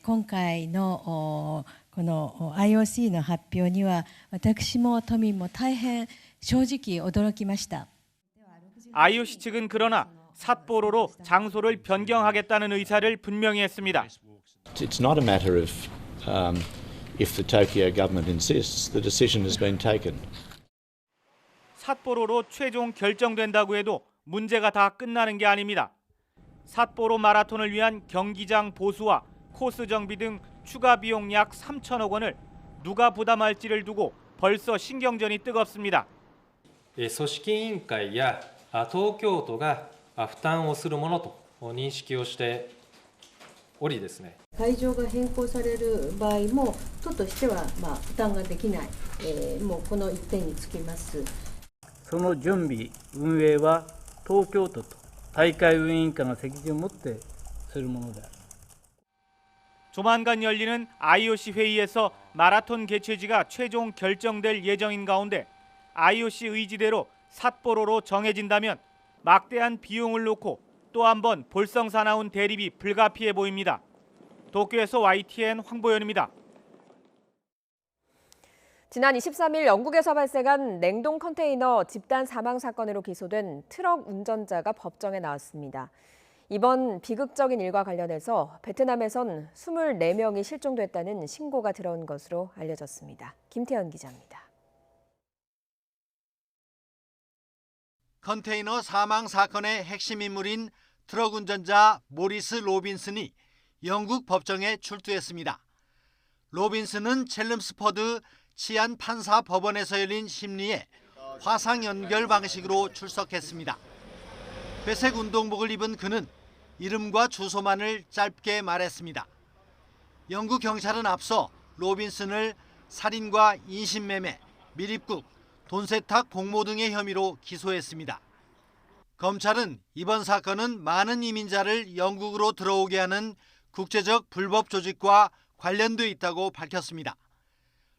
今回のこの IOC の発表には私も都民も大変正直驚きました。 IOC 측은 그러나 삿포로로 장소를 변경하겠다는 의사를 분명히 했습니다. It's not a matter of if the Tokyo government insists, the decision has been taken. 삿포로로 최종 결정된다고 해도 문제가 다 끝나는 게 아닙니다. 삿포로 마라톤을 위한 경기장 보수와 코스 정비 등 추가 비용 약 3천억 원을 누가 부담할지를 두고 벌써 신경전이 뜨겁습니다. 組織委員会や東京都が負担をするものと認識をしておりですね。会場が変更される場合も都としては負担ができない、もうこの一点につきます。その準備運営は東京都と大会運営委員会が責任を持ってするものである。 조만간 열리는 IOC 회의에서 마라톤 개최지가 최종 결정될 예정인 가운데 IOC 의지대로 삿포로로 정해진다면 막대한 비용을 놓고 또 한 번 볼썽사나운 대립이 불가피해 보입니다. 도쿄에서 YTN 황보현입니다. 지난 23일 영국에서 발생한 냉동 컨테이너 집단 사망 사건으로 기소된 트럭 운전자가 법정에 나왔습니다. 이번 비극적인 일과 관련해서 베트남에선 24명이 실종됐다는 신고가 들어온 것으로 알려졌습니다. 김태현 기자입니다. 컨테이너 사망 사건의 핵심 인물인 트럭 운전자 모리스 로빈슨이 영국 법정에 출두했습니다. 로빈슨은 첼름스퍼드 치안 판사 법원에서 열린 심리에 화상 연결 방식으로 출석했습니다. 회색 운동복을 입은 그는 이름과 주소만을 짧게 말했습니다. 영국 경찰은 앞서 로빈슨을 살인과 인신매매, 밀입국, 돈세탁 공모 등의 혐의로 기소했습니다. 검찰은 이번 사건은 많은 이민자를 영국으로 들어오게 하는 국제적 불법 조직과 관련돼 있다고 밝혔습니다.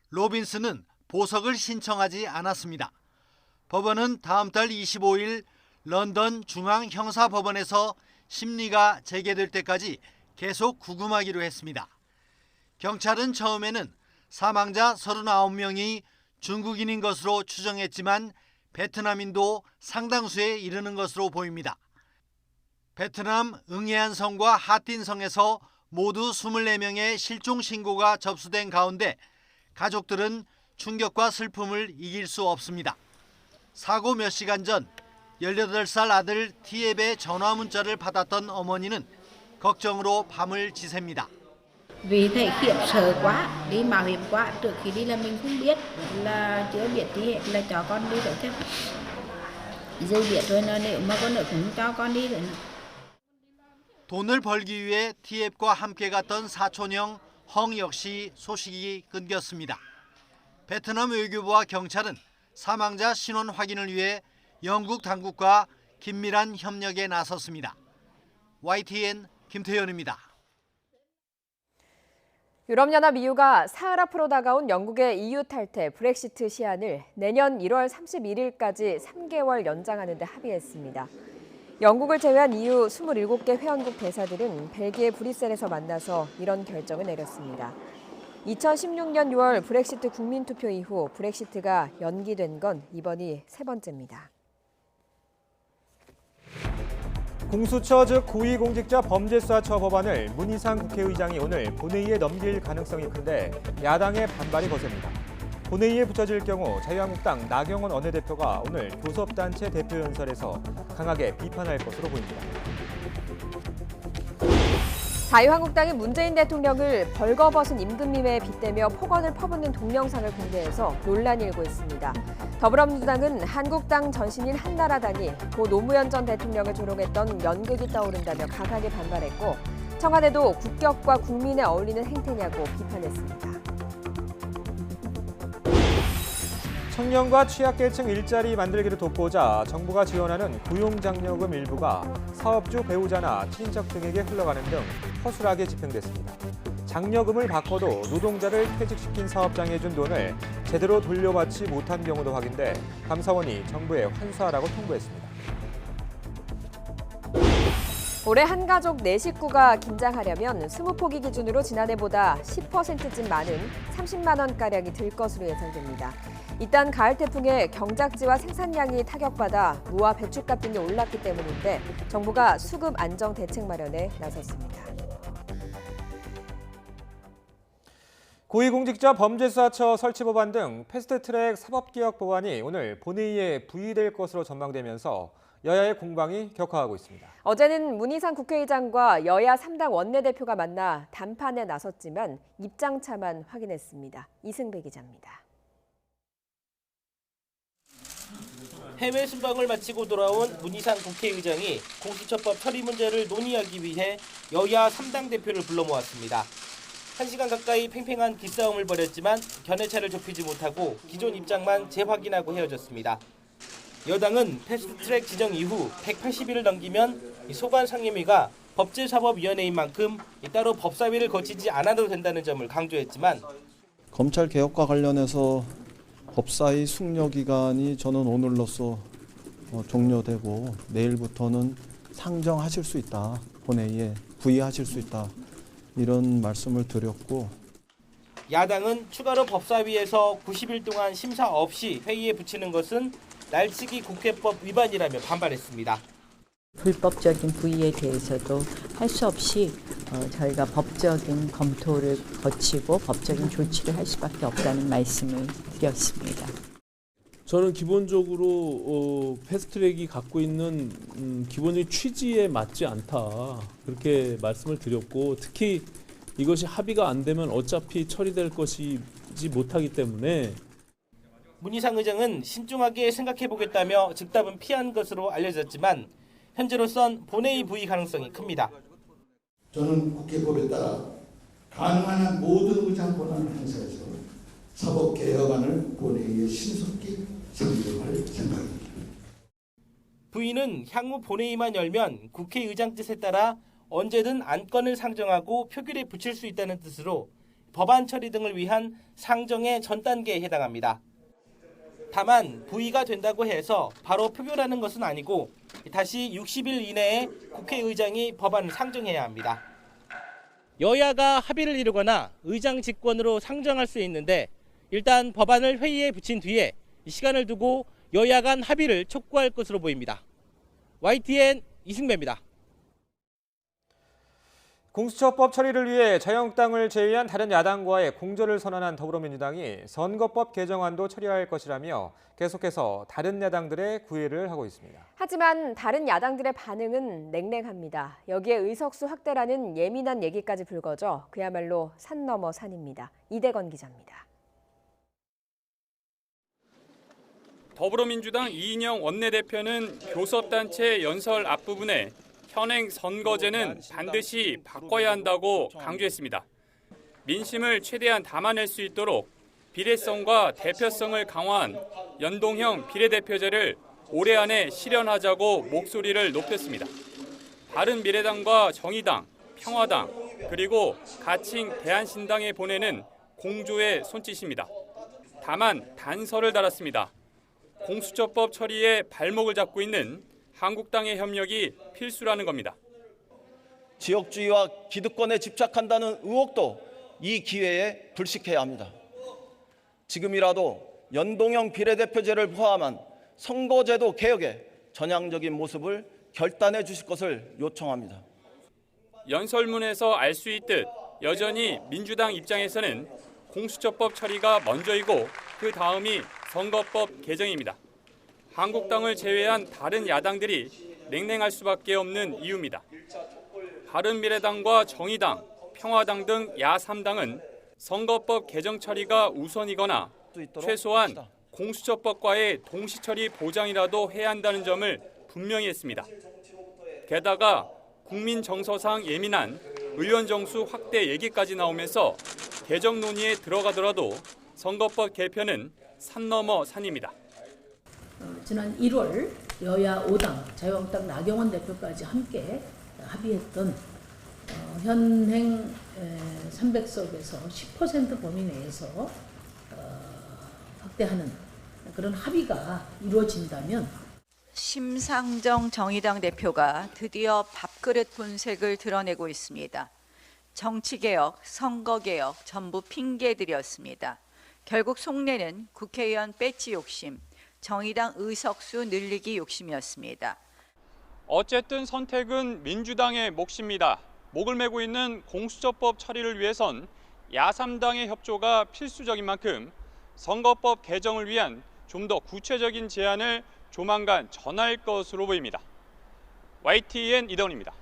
로빈슨은 보석을 신청하지 않았습니다. 법원은 다음 달 25일 런던 중앙형사법원에서 심리가 재개될 때까지 계속 구금하기로 했습니다. 경찰은 처음에는 사망자 39명이 중국인인 것으로 추정했지만 베트남인도 상당수에 이르는 것으로 보입니다. 베트남 응해안성과 하틴성에서 모두 24명의 실종 신고가 접수된 가운데 가족들은 충격과 슬픔을 이길 수 없습니다. 사고 몇 시간 전 18살 아들 티앱의 전화 문자를 받았던 어머니는 걱정으로 밤을 지새입니다. Vì thầy khiếp sợ quá, đi mạo hiểm quá, trước khi đi là mình không biết là chưa biết thì là cho con đi rồi chứ. Giờ biết rồi là nếu mà con nữa cũng cho con đi rồi. 돈을 벌기 위해 티앱과 함께 갔던 사촌형 헝 역시 소식이 끊겼습니다. 베트남 외교부와 경찰은 사망자 신원 확인을 위해 영국 당국과 긴밀한 협력에 나섰습니다. YTN 김태현입니다. 유럽연합 EU가 사흘 앞으로 다가온 영국의 EU 탈퇴 브렉시트 시한을 내년 1월 31일까지 3개월 연장하는 데 합의했습니다. 영국을 제외한 EU 27개 회원국 대사들은 벨기에 브뤼셀에서 만나서 이런 결정을 내렸습니다. 2016년 6월 브렉시트 국민투표 이후 브렉시트가 연기된 건 이번이 세 번째입니다. 공수처 즉 고위공직자 범죄수사처 법안을 문희상 국회의장이 오늘 본회의에 넘길 가능성이 큰데 야당의 반발이 거셉니다. 본회의에 붙여질 경우 자유한국당 나경원 원내대표가 오늘 교섭단체 대표연설에서 강하게 비판할 것으로 보입니다. 자유한국당이 문재인 대통령을 벌거벗은 임금님에 빗대며 폭언을 퍼붓는 동영상을 공개해서 논란이 일고 있습니다. 더불어민주당은 한국당 전신인 한나라당이 고 노무현 전 대통령을 조롱했던 연극이 떠오른다며 강하게 반발했고, 청와대도 국격과 국민에 어울리는 행태냐고 비판했습니다. 청년과 취약계층 일자리 만들기를 돕고자 정부가 지원하는 고용장려금 일부가 사업주 배우자나 친인척 등에게 흘러가는 등 허술하게 집행됐습니다. 장려금을 바꿔도 노동자를 퇴직시킨 사업장에 준 돈을 제대로 돌려받지 못한 경우도 확인돼 감사원이 정부에 환수하라고 통보했습니다. 올해 한 가족 4식구가 김장하려면 20포기 기준으로 지난해보다 10%쯤 많은 30만 원가량이 들 것으로 예상됩니다. 이딴 가을 태풍에 경작지와 생산량이 타격받아 무와 배춧값 등이 올랐기 때문인데 정부가 수급 안정 대책 마련에 나섰습니다. 고위공직자 범죄수사처 설치 법안 등 패스트트랙 사법개혁 법안이 오늘 본회의에 부의될 것으로 전망되면서 여야의 공방이 격화하고 있습니다. 어제는 문희상 국회의장과 여야 3당 원내대표가 만나 담판에 나섰지만 입장차만 확인했습니다. 이승배 기자입니다. 해외 순방을 마치고 돌아온 문희상 국회의장이 공수처법 처리 문제를 논의하기 위해 여야 3당 대표를 불러 모았습니다. 1시간 가까이 팽팽한 기싸움을 벌였지만 견해차를 좁히지 못하고 기존 입장만 재확인하고 헤어졌습니다. 여당은 패스트트랙 지정 이후 180일을 넘기면 소관 상임위가 법제사법위원회인 만큼 따로 법사위를 거치지 않아도 된다는 점을 강조했지만 검찰 개혁과 관련해서 법사위 숙려 기간이 저는 오늘로써 종료되고 내일부터는 상정하실 수 있다. 본회의에 부의하실 수 있다. 이런 말씀을 드렸고, 야당은 추가로 법사위에서 90일 동안 심사 없이 회의에 붙이는 것은 날치기 국회법 위반이라며 반발했습니다. 불법적인 부의에 대해서도 할 수 없이 저희가 법적인 검토를 거치고 법적인 조치를 할 수밖에 없다는 말씀을 드렸습니다. 저는 기본적으로 패스트트랙이 갖고 있는 기본적인 취지에 맞지 않다, 그렇게 말씀을 드렸고, 특히 이것이 합의가 안 되면 어차피 처리될 것이지 못하기 때문에 문희상 의장은 신중하게 생각해보겠다며 즉답은 피한 것으로 알려졌지만 현재로선 본회의 부의 가능성이 큽니다. 저는 국회법에 따라 가능한 한 모든 의장 권한을 행사해서 사법개혁안을 본회의에 신속히 상정할 생각입니다. 부의는 향후 본회의만 열면 국회의장 뜻에 따라 언제든 안건을 상정하고 표결에 붙일 수 있다는 뜻으로 법안 처리 등을 위한 상정의 전 단계에 해당합니다. 다만 부의가 된다고 해서 바로 표결하는 것은 아니고 다시 60일 이내에 국회의장이 법안을 상정해야 합니다. 여야가 합의를 이루거나 의장 직권으로 상정할 수 있는데 일단 법안을 회의에 붙인 뒤에 시간을 두고 여야 간 합의를 촉구할 것으로 보입니다. YTN 이승배입니다. 공수처법 처리를 위해 자유한국당을 제외한 다른 야당과의 공조를 선언한 더불어민주당이 선거법 개정안도 처리할 것이라며 계속해서 다른 야당들의 구애를 하고 있습니다. 하지만 다른 야당들의 반응은 냉랭합니다. 여기에 의석수 확대라는 예민한 얘기까지 불거져 그야말로 산 넘어 산입니다. 이대건 기자입니다. 더불어민주당 이인영 원내대표는 교섭단체 연설 앞부분에 현행 선거제는 반드시 바꿔야 한다고 강조했습니다. 민심을 최대한 담아낼 수 있도록 비례성과 대표성을 강화한 연동형 비례대표제를 올해 안에 실현하자고 목소리를 높였습니다. 바른미래당과 정의당, 평화당, 그리고 가칭 대한신당에 보내는 공조의 손짓입니다. 다만 단서를 달았습니다. 공수처법 처리에 발목을 잡고 있는 한국당의 협력이 필수라는 겁니다. 지역주의와 기득권에 집착한다는 의혹도 이 기회에 불식해야 합니다. 지금이라도 연동형 비례대표제를 포함한 선거제도 개혁의 전향적인 모습을 결단해 주실 것을 요청합니다. 연설문에서 알 수 있듯 여전히 민주당 입장에서는 공수처법 처리가 먼저이고 그 다음이 선거법 개정입니다. 한국당을 제외한 다른 야당들이 냉랭할 수밖에 없는 이유입니다. 바른미래당과 정의당, 평화당 등 야3당은 선거법 개정 처리가 우선이거나 최소한 공수처법과의 동시 처리 보장이라도 해야 한다는 점을 분명히 했습니다. 게다가 국민 정서상 예민한 의원 정수 확대 얘기까지 나오면서 개정 논의에 들어가더라도 선거법 개편은 산 넘어 산입니다. 지난 1월 여야 5당, 자유한국당 나경원 대표까지 함께 합의했던 현행 300석에서 10% 범위 내에서 확대하는 그런 합의가 이루어진다면 심상정 정의당 대표가 드디어 밥그릇 본색을 드러내고 있습니다. 정치개혁, 선거개혁 전부 핑계들이었습니다. 결국 속내는 국회의원 배지 욕심, 정의당 의석수 늘리기 욕심이었습니다. 어쨌든 선택은 민주당의 몫입니다. 목을 메고 있는 공수처법 처리를 위해선 야3당의 협조가 필수적인 만큼 선거법 개정을 위한 좀 더 구체적인 제안을 조만간 전할 것으로 보입니다. YTN 이다운입니다.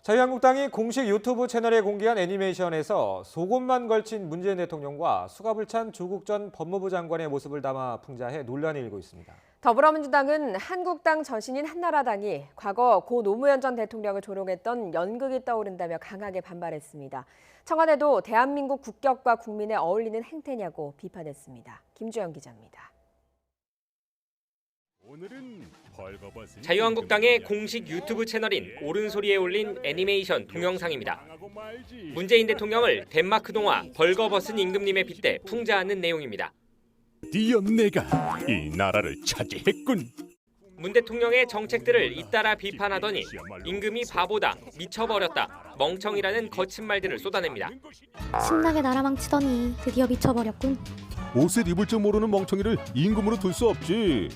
자유한국당이 공식 유튜브 채널에 공개한 애니메이션에서 속옷만 걸친 문재인 대통령과 수갑을 찬 조국 전 법무부 장관의 모습을 담아 풍자해 논란이 일고 있습니다. 더불어민주당은 한국당 전신인 한나라당이 과거 고 노무현 전 대통령을 조롱했던 연극이 떠오른다며 강하게 반발했습니다. 청와대도 대한민국 국격과 국민에 어울리는 행태냐고 비판했습니다. 김주영 기자입니다. 자유한국당의 공식 유튜브 채널인 옳은소리에 올린 애니메이션 동영상입니다. 문재인 대통령을 덴마크 동화 벌거벗은 임금님에 빗대 풍자하는 내용입니다. 드디어 내가 이 나라를 차지했군. 문 대통령의 정책들을 잇따라 비판하더니 임금이 바보다, 미쳐버렸다, 멍청이라는 거친 말들을 쏟아냅니다. 신나게 나라 망치더니 드디어 미쳐버렸군. 옷을 입을 줄 모르는 멍청이를 임금으로 둘 수 없지.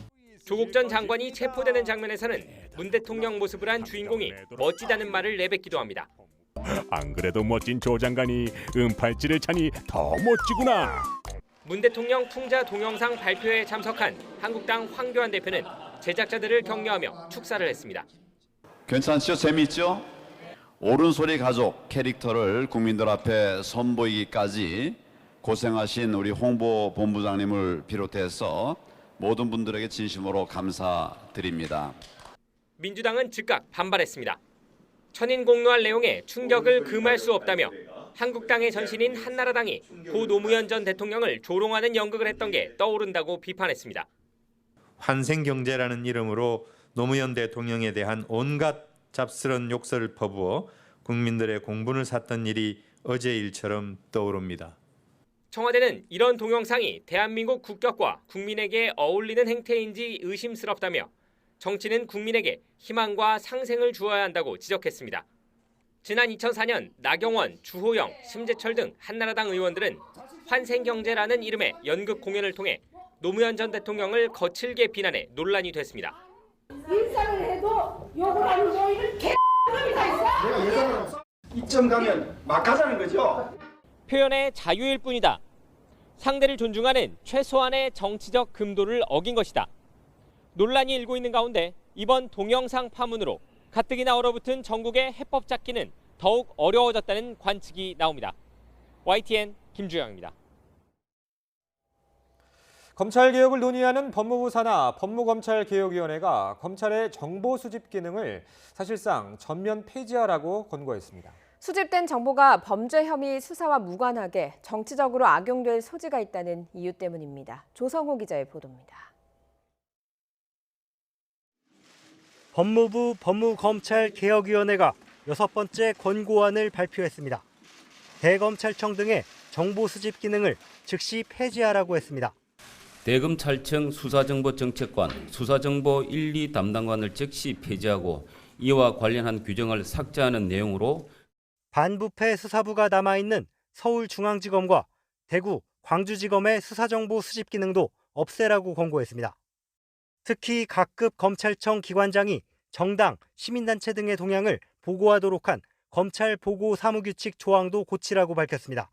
조국 전 장관이 체포되는 장면에서는 문 대통령 모습을 한 주인공이 멋지다는 말을 내뱉기도 합니다. 안 그래도 멋진 조 장관이 은팔찌를 차니 더 멋지구나. 문 대통령 풍자 동영상 발표회에 참석한 한국당 황교안 대표는 제작자들을 격려하며 축사를 했습니다. 괜찮죠? 재미있죠? 옳은소리 가족 캐릭터를 국민들 앞에 선보이기까지 고생하신 우리 홍보본부장님을 비롯해서 모든 분들에게 진심으로 감사드립니다. 민주당은 즉각 반발했습니다. 천인공노할 내용에 충격을 금할 수 없다며 한국당의 전신인 한나라당이 고 노무현 전 대통령을 조롱하는 연극을 했던 게 떠오른다고 비판했습니다. 환생경제라는 이름으로 노무현 대통령에 대한 온갖 잡스런 욕설을 퍼부어 국민들의 공분을 샀던 일이 어제 일처럼 떠오릅니다. 청와대는 이런 동영상이 대한민국 국격과 국민에게 어울리는 행태인지 의심스럽다며 정치는 국민에게 희망과 상생을 주어야 한다고 지적했습니다. 지난 2004년 나경원, 주호영, 심재철 등 한나라당 의원들은 환생경제라는 이름의 연극 공연을 통해 노무현 전 대통령을 거칠게 비난해 논란이 됐습니다. 인사를 해도 욕을 하는 너희는 개X이 다 있어? 내가 예상을 없어? 이점 가면 막 하자는 거죠? 표현의 자유일 뿐이다. 상대를 존중하는 최소한의 정치적 금도를 어긴 것이다. 논란이 일고 있는 가운데 이번 동영상 파문으로 가뜩이나 얼어붙은 전국의 해법 잡기는 더욱 어려워졌다는 관측이 나옵니다. YTN 김주영입니다. 검찰개혁을 논의하는 법무부 산하 법무검찰개혁위원회가 검찰의 정보 수집 기능을 사실상 전면 폐지하라고 권고했습니다. 수집된 정보가 범죄 혐의 수사와 무관하게 정치적으로 악용될 소지가 있다는 이유 때문입니다. 조성호 기자의 보도입니다. 법무부 법무검찰개혁위원회가 6번째 권고안을 발표했습니다. 대검찰청 등의 정보 수집 기능을 즉시 폐지하라고 했습니다. 대검찰청 수사정보정책관, 수사정보 1, 2 담당관을 즉시 폐지하고 이와 관련한 규정을 삭제하는 내용으로 반부패 수사부가 남아있는 서울중앙지검과 대구, 광주지검의 수사정보 수집 기능도 없애라고 권고했습니다. 특히 각급 검찰청 기관장이 정당, 시민단체 등의 동향을 보고하도록 한 검찰 보고 사무규칙 조항도 고치라고 밝혔습니다.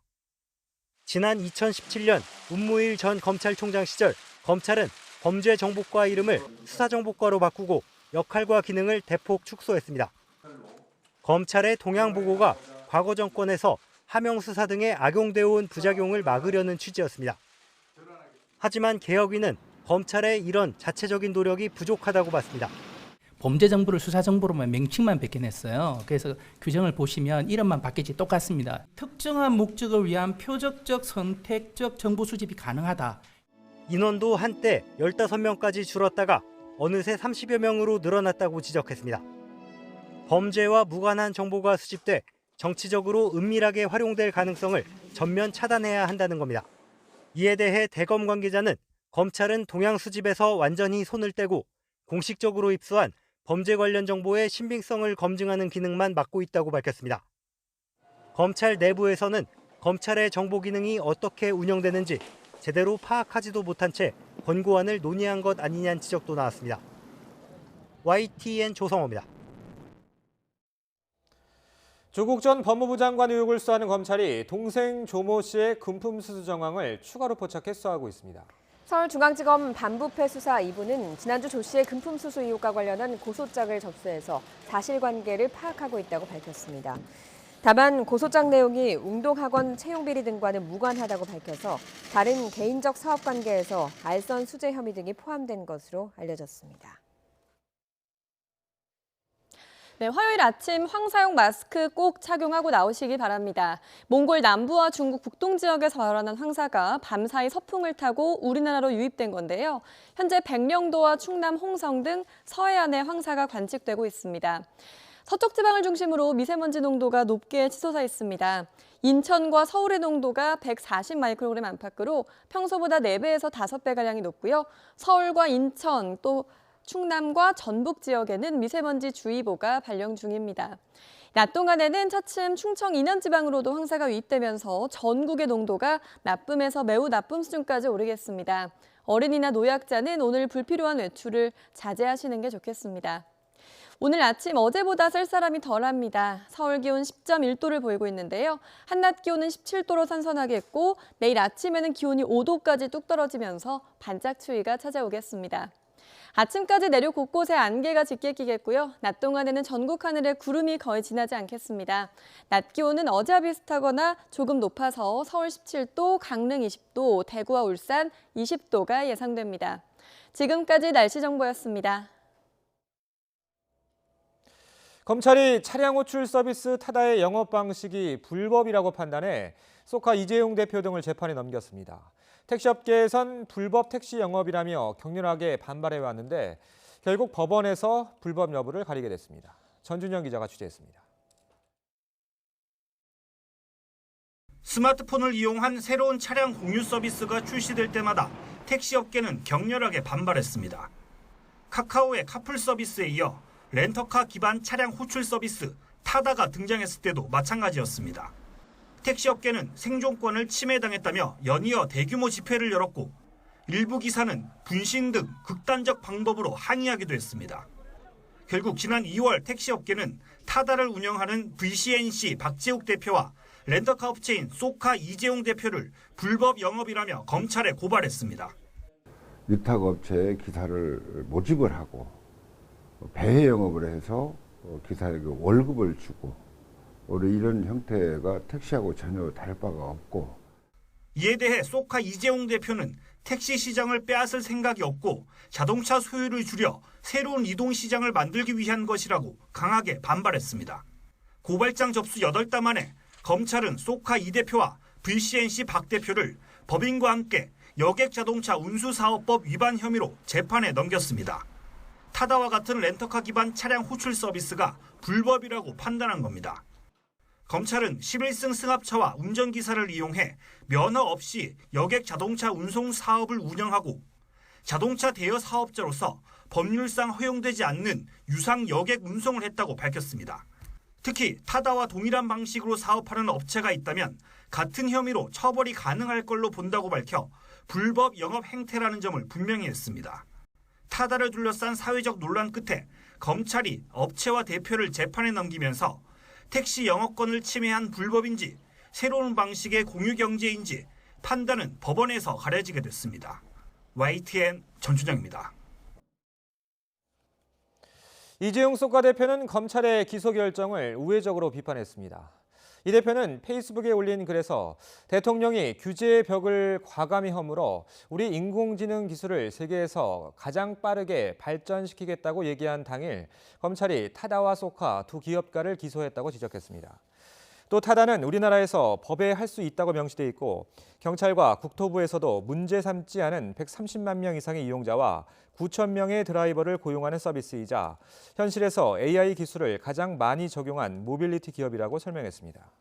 지난 2017년 문무일 전 검찰총장 시절 검찰은 범죄정보과 이름을 수사정보과로 바꾸고 역할과 기능을 대폭 축소했습니다. 검찰의 동향 보고가 과거 정권에서 하명 수사 등에 악용되어 온 부작용을 막으려는 취지였습니다. 하지만 개혁위는 검찰의 이런 자체적인 노력이 부족하다고 봤습니다. 범죄 정보를 수사 정보로만 명칭만 베껴냈어요. 그래서 규정을 보시면 이름만 바뀌지 똑같습니다. 특정한 목적을 위한 표적적 선택적 정보 수집이 가능하다. 인원도 한때 15명까지 줄었다가 어느새 30여 명으로 늘어났다고 지적했습니다. 범죄와 무관한 정보가 수집돼 정치적으로 은밀하게 활용될 가능성을 전면 차단해야 한다는 겁니다. 이에 대해 대검 관계자는 검찰은 동향 수집에서 완전히 손을 떼고 공식적으로 입수한 범죄 관련 정보의 신빙성을 검증하는 기능만 맡고 있다고 밝혔습니다. 검찰 내부에서는 검찰의 정보 기능이 어떻게 운영되는지 제대로 파악하지도 못한 채 권고안을 논의한 것 아니냐는 지적도 나왔습니다. YTN 조성호입니다. 조국 전 법무부 장관 의혹을 수사하는 검찰이 동생 조모 씨의 금품 수수 정황을 추가로 포착해 수사하고 있습니다. 서울중앙지검 반부패 수사 2부는 지난주 조 씨의 금품 수수 의혹과 관련한 고소장을 접수해서 사실관계를 파악하고 있다고 밝혔습니다. 다만 고소장 내용이 웅동학원 채용비리 등과는 무관하다고 밝혀서 다른 개인적 사업관계에서 알선 수재 혐의 등이 포함된 것으로 알려졌습니다. 네, 화요일 아침 황사용 마스크 꼭 착용하고 나오시기 바랍니다. 몽골 남부와 중국 북동 지역에서 발원한 황사가 밤사이 서풍을 타고 우리나라로 유입된 건데요. 현재 백령도와 충남 홍성 등 서해안에 황사가 관측되고 있습니다. 서쪽 지방을 중심으로 미세먼지 농도가 높게 치솟아 있습니다. 인천과 서울의 농도가 140 마이크로그램 안팎으로 평소보다 4배에서 5배가량이 높고요. 서울과 인천 또 충남과 전북 지역에는 미세먼지 주의보가 발령 중입니다. 낮 동안에는 차츰 충청 이남 지방으로도 황사가 유입되면서 전국의 농도가 나쁨에서 매우 나쁨 수준까지 오르겠습니다. 어린이나 노약자는 오늘 불필요한 외출을 자제하시는 게 좋겠습니다. 오늘 아침 어제보다 쌀쌀함이 덜합니다. 서울 기온 10.1도를 보이고 있는데요. 한낮 기온은 17도로 선선하겠고 내일 아침에는 기온이 5도까지 뚝 떨어지면서 반짝 추위가 찾아오겠습니다. 아침까지 내륙 곳곳에 안개가 짙게 끼겠고요. 낮 동안에는 전국 하늘에 구름이 거의 지나지 않겠습니다. 낮 기온은 어제와 비슷하거나 조금 높아서 서울 17도, 강릉 20도, 대구와 울산 20도가 예상됩니다. 지금까지 날씨 정보였습니다. 검찰이 차량 호출 서비스 타다의 영업 방식이 불법이라고 판단해 소카 이재용 대표 등을 재판에 넘겼습니다. 택시업계에선 불법 택시 영업이라며 격렬하게 반발해왔는데 결국 법원에서 불법 여부를 가리게 됐습니다. 전준영 기자가 취재했습니다. 스마트폰을 이용한 새로운 차량 공유 서비스가 출시될 때마다 택시업계는 격렬하게 반발했습니다. 카카오의 카풀 서비스에 이어 렌터카 기반 차량 호출 서비스 타다가 등장했을 때도 마찬가지였습니다. 택시업계는 생존권을 침해당했다며 연이어 대규모 집회를 열었고 일부 기사는 분신 등 극단적 방법으로 항의하기도 했습니다. 결국 지난 2월 택시업계는 타다를 운영하는 VCNC 박재욱 대표와 렌터카 업체인 소카 이재용 대표를 불법 영업이라며 검찰에 고발했습니다. 위탁 업체에 기사를 모집을 하고 배회 영업을 해서 기사에게 월급을 주고 우리 이런 형태가 택시하고 전혀 다를 바가 없고. 이에 대해 소카 이재용 대표는 택시 시장을 빼앗을 생각이 없고 자동차 소유를 줄여 새로운 이동 시장을 만들기 위한 것이라고 강하게 반발했습니다. 고발장 접수 8달 만에 검찰은 소카 이 대표와 VCNC 박 대표를 법인과 함께 여객자동차 운수사업법 위반 혐의로 재판에 넘겼습니다. 타다와 같은 렌터카 기반 차량 호출 서비스가 불법이라고 판단한 겁니다. 검찰은 11승 승합차와 운전기사를 이용해 면허 없이 여객 자동차 운송 사업을 운영하고 자동차 대여 사업자로서 법률상 허용되지 않는 유상 여객 운송을 했다고 밝혔습니다. 특히 타다와 동일한 방식으로 사업하는 업체가 있다면 같은 혐의로 처벌이 가능할 걸로 본다고 밝혀 불법 영업 행태라는 점을 분명히 했습니다. 타다를 둘러싼 사회적 논란 끝에 검찰이 업체와 대표를 재판에 넘기면서 택시 영업권을 침해한 불법인지 새로운 방식의 공유 경제인지 판단은 법원에서 가려지게 됐습니다. YTN 전준영입니다. 이재용 소카 대표는 검찰의 기소 결정을 우회적으로 비판했습니다. 이 대표는 페이스북에 올린 글에서 대통령이 규제의 벽을 과감히 허물어 우리 인공지능 기술을 세계에서 가장 빠르게 발전시키겠다고 얘기한 당일 검찰이 타다와 소카 두 기업가를 기소했다고 지적했습니다. 또 타다는 우리나라에서 법에 할 수 있다고 명시돼 있고 경찰과 국토부에서도 문제 삼지 않은 130만 명 이상의 이용자와 9천 명의 드라이버를 고용하는 서비스이자 현실에서 AI 기술을 가장 많이 적용한 모빌리티 기업이라고 설명했습니다.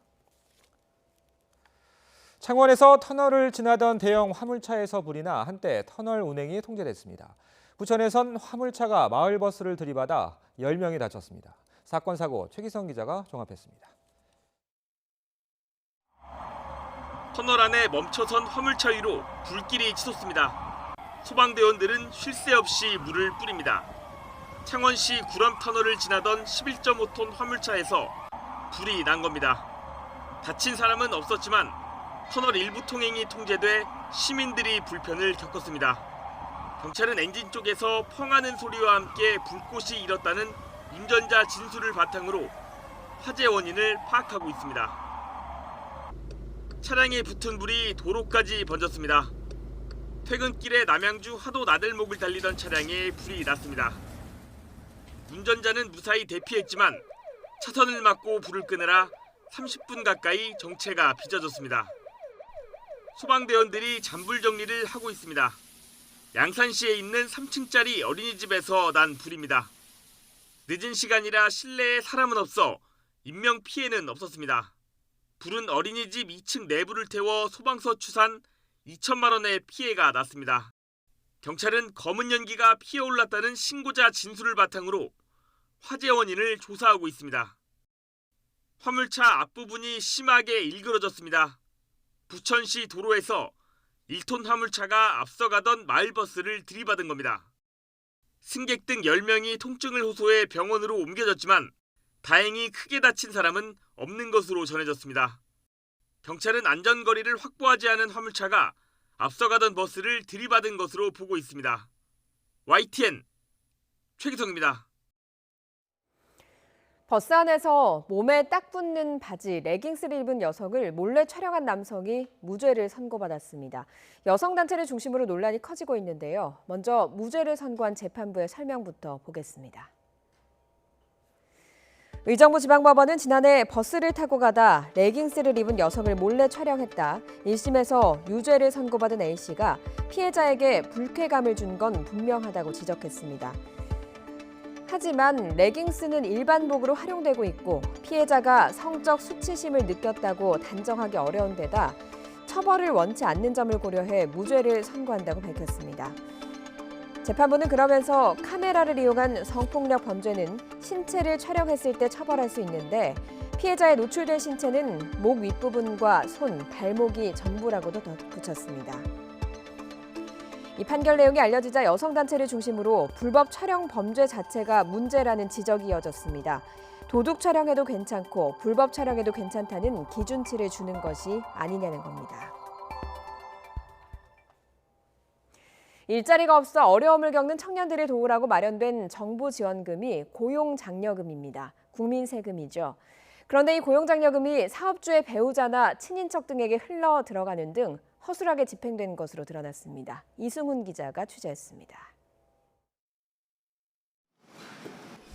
창원에서 터널을 지나던 대형 화물차에서 불이 나 한때 터널 운행이 통제됐습니다. 부천에선 화물차가 마을버스를 들이받아 10명이 다쳤습니다. 사건 사고 최기성 기자가 종합했습니다. 터널 안에 멈춰선 화물차 위로 불길이 치솟습니다. 소방대원들은 쉴 새 없이 물을 뿌립니다. 창원시 구럼터널을 지나던 11.5톤 화물차에서 불이 난 겁니다. 다친 사람은 없었지만 터널 일부 통행이 통제돼 시민들이 불편을 겪었습니다. 경찰은 엔진 쪽에서 펑하는 소리와 함께 불꽃이 일었다는 운전자 진술을 바탕으로 화재 원인을 파악하고 있습니다. 차량에 붙은 불이 도로까지 번졌습니다. 퇴근길에 남양주 화도 나들목을 달리던 차량에 불이 났습니다. 운전자는 무사히 대피했지만 차선을 막고 불을 끄느라 30분 가까이 정체가 빚어졌습니다. 소방대원들이 잔불 정리를 하고 있습니다. 양산시에 있는 3층짜리 어린이집에서 난 불입니다. 늦은 시간이라 실내에 사람은 없어 인명 피해는 없었습니다. 불은 어린이집 2층 내부를 태워 소방서 추산 2천만 원의 피해가 났습니다. 경찰은 검은 연기가 피어올랐다는 신고자 진술을 바탕으로 화재 원인을 조사하고 있습니다. 화물차 앞부분이 심하게 일그러졌습니다. 부천시 도로에서 1톤 화물차가 앞서가던 마을버스를 들이받은 겁니다. 승객 등 10명이 통증을 호소해 병원으로 옮겨졌지만 다행히 크게 다친 사람은 없는 것으로 전해졌습니다. 경찰은 안전거리를 확보하지 않은 화물차가 앞서가던 버스를 들이받은 것으로 보고 있습니다. YTN 최기성입니다. 버스 안에서 몸에 딱 붙는 바지, 레깅스를 입은 여성을 몰래 촬영한 남성이 무죄를 선고받았습니다. 여성단체를 중심으로 논란이 커지고 있는데요. 먼저 무죄를 선고한 재판부의 설명부터 보겠습니다. 의정부 지방법원은 지난해 버스를 타고 가다 레깅스를 입은 여성을 몰래 촬영했다. 1심에서 유죄를 선고받은 A씨가 피해자에게 불쾌감을 준 건 분명하다고 지적했습니다. 하지만 레깅스는 일반복으로 활용되고 있고 피해자가 성적 수치심을 느꼈다고 단정하기 어려운 데다 처벌을 원치 않는 점을 고려해 무죄를 선고한다고 밝혔습니다. 재판부는 그러면서 카메라를 이용한 성폭력 범죄는 신체를 촬영했을 때 처벌할 수 있는데 피해자의 노출된 신체는 목 윗부분과 손, 발목이 전부라고도 덧붙였습니다. 이 판결 내용이 알려지자 여성단체를 중심으로 불법 촬영 범죄 자체가 문제라는 지적이 이어졌습니다. 도둑 촬영해도 괜찮고 불법 촬영해도 괜찮다는 기준치를 주는 것이 아니냐는 겁니다. 일자리가 없어 어려움을 겪는 청년들을 도우라고 마련된 정부 지원금이 고용장려금입니다. 국민 세금이죠. 그런데 이 고용장려금이 사업주의 배우자나 친인척 등에게 흘러 들어가는 등 허술하게 집행된 것으로 드러났습니다. 이승훈 기자가 취재했습니다.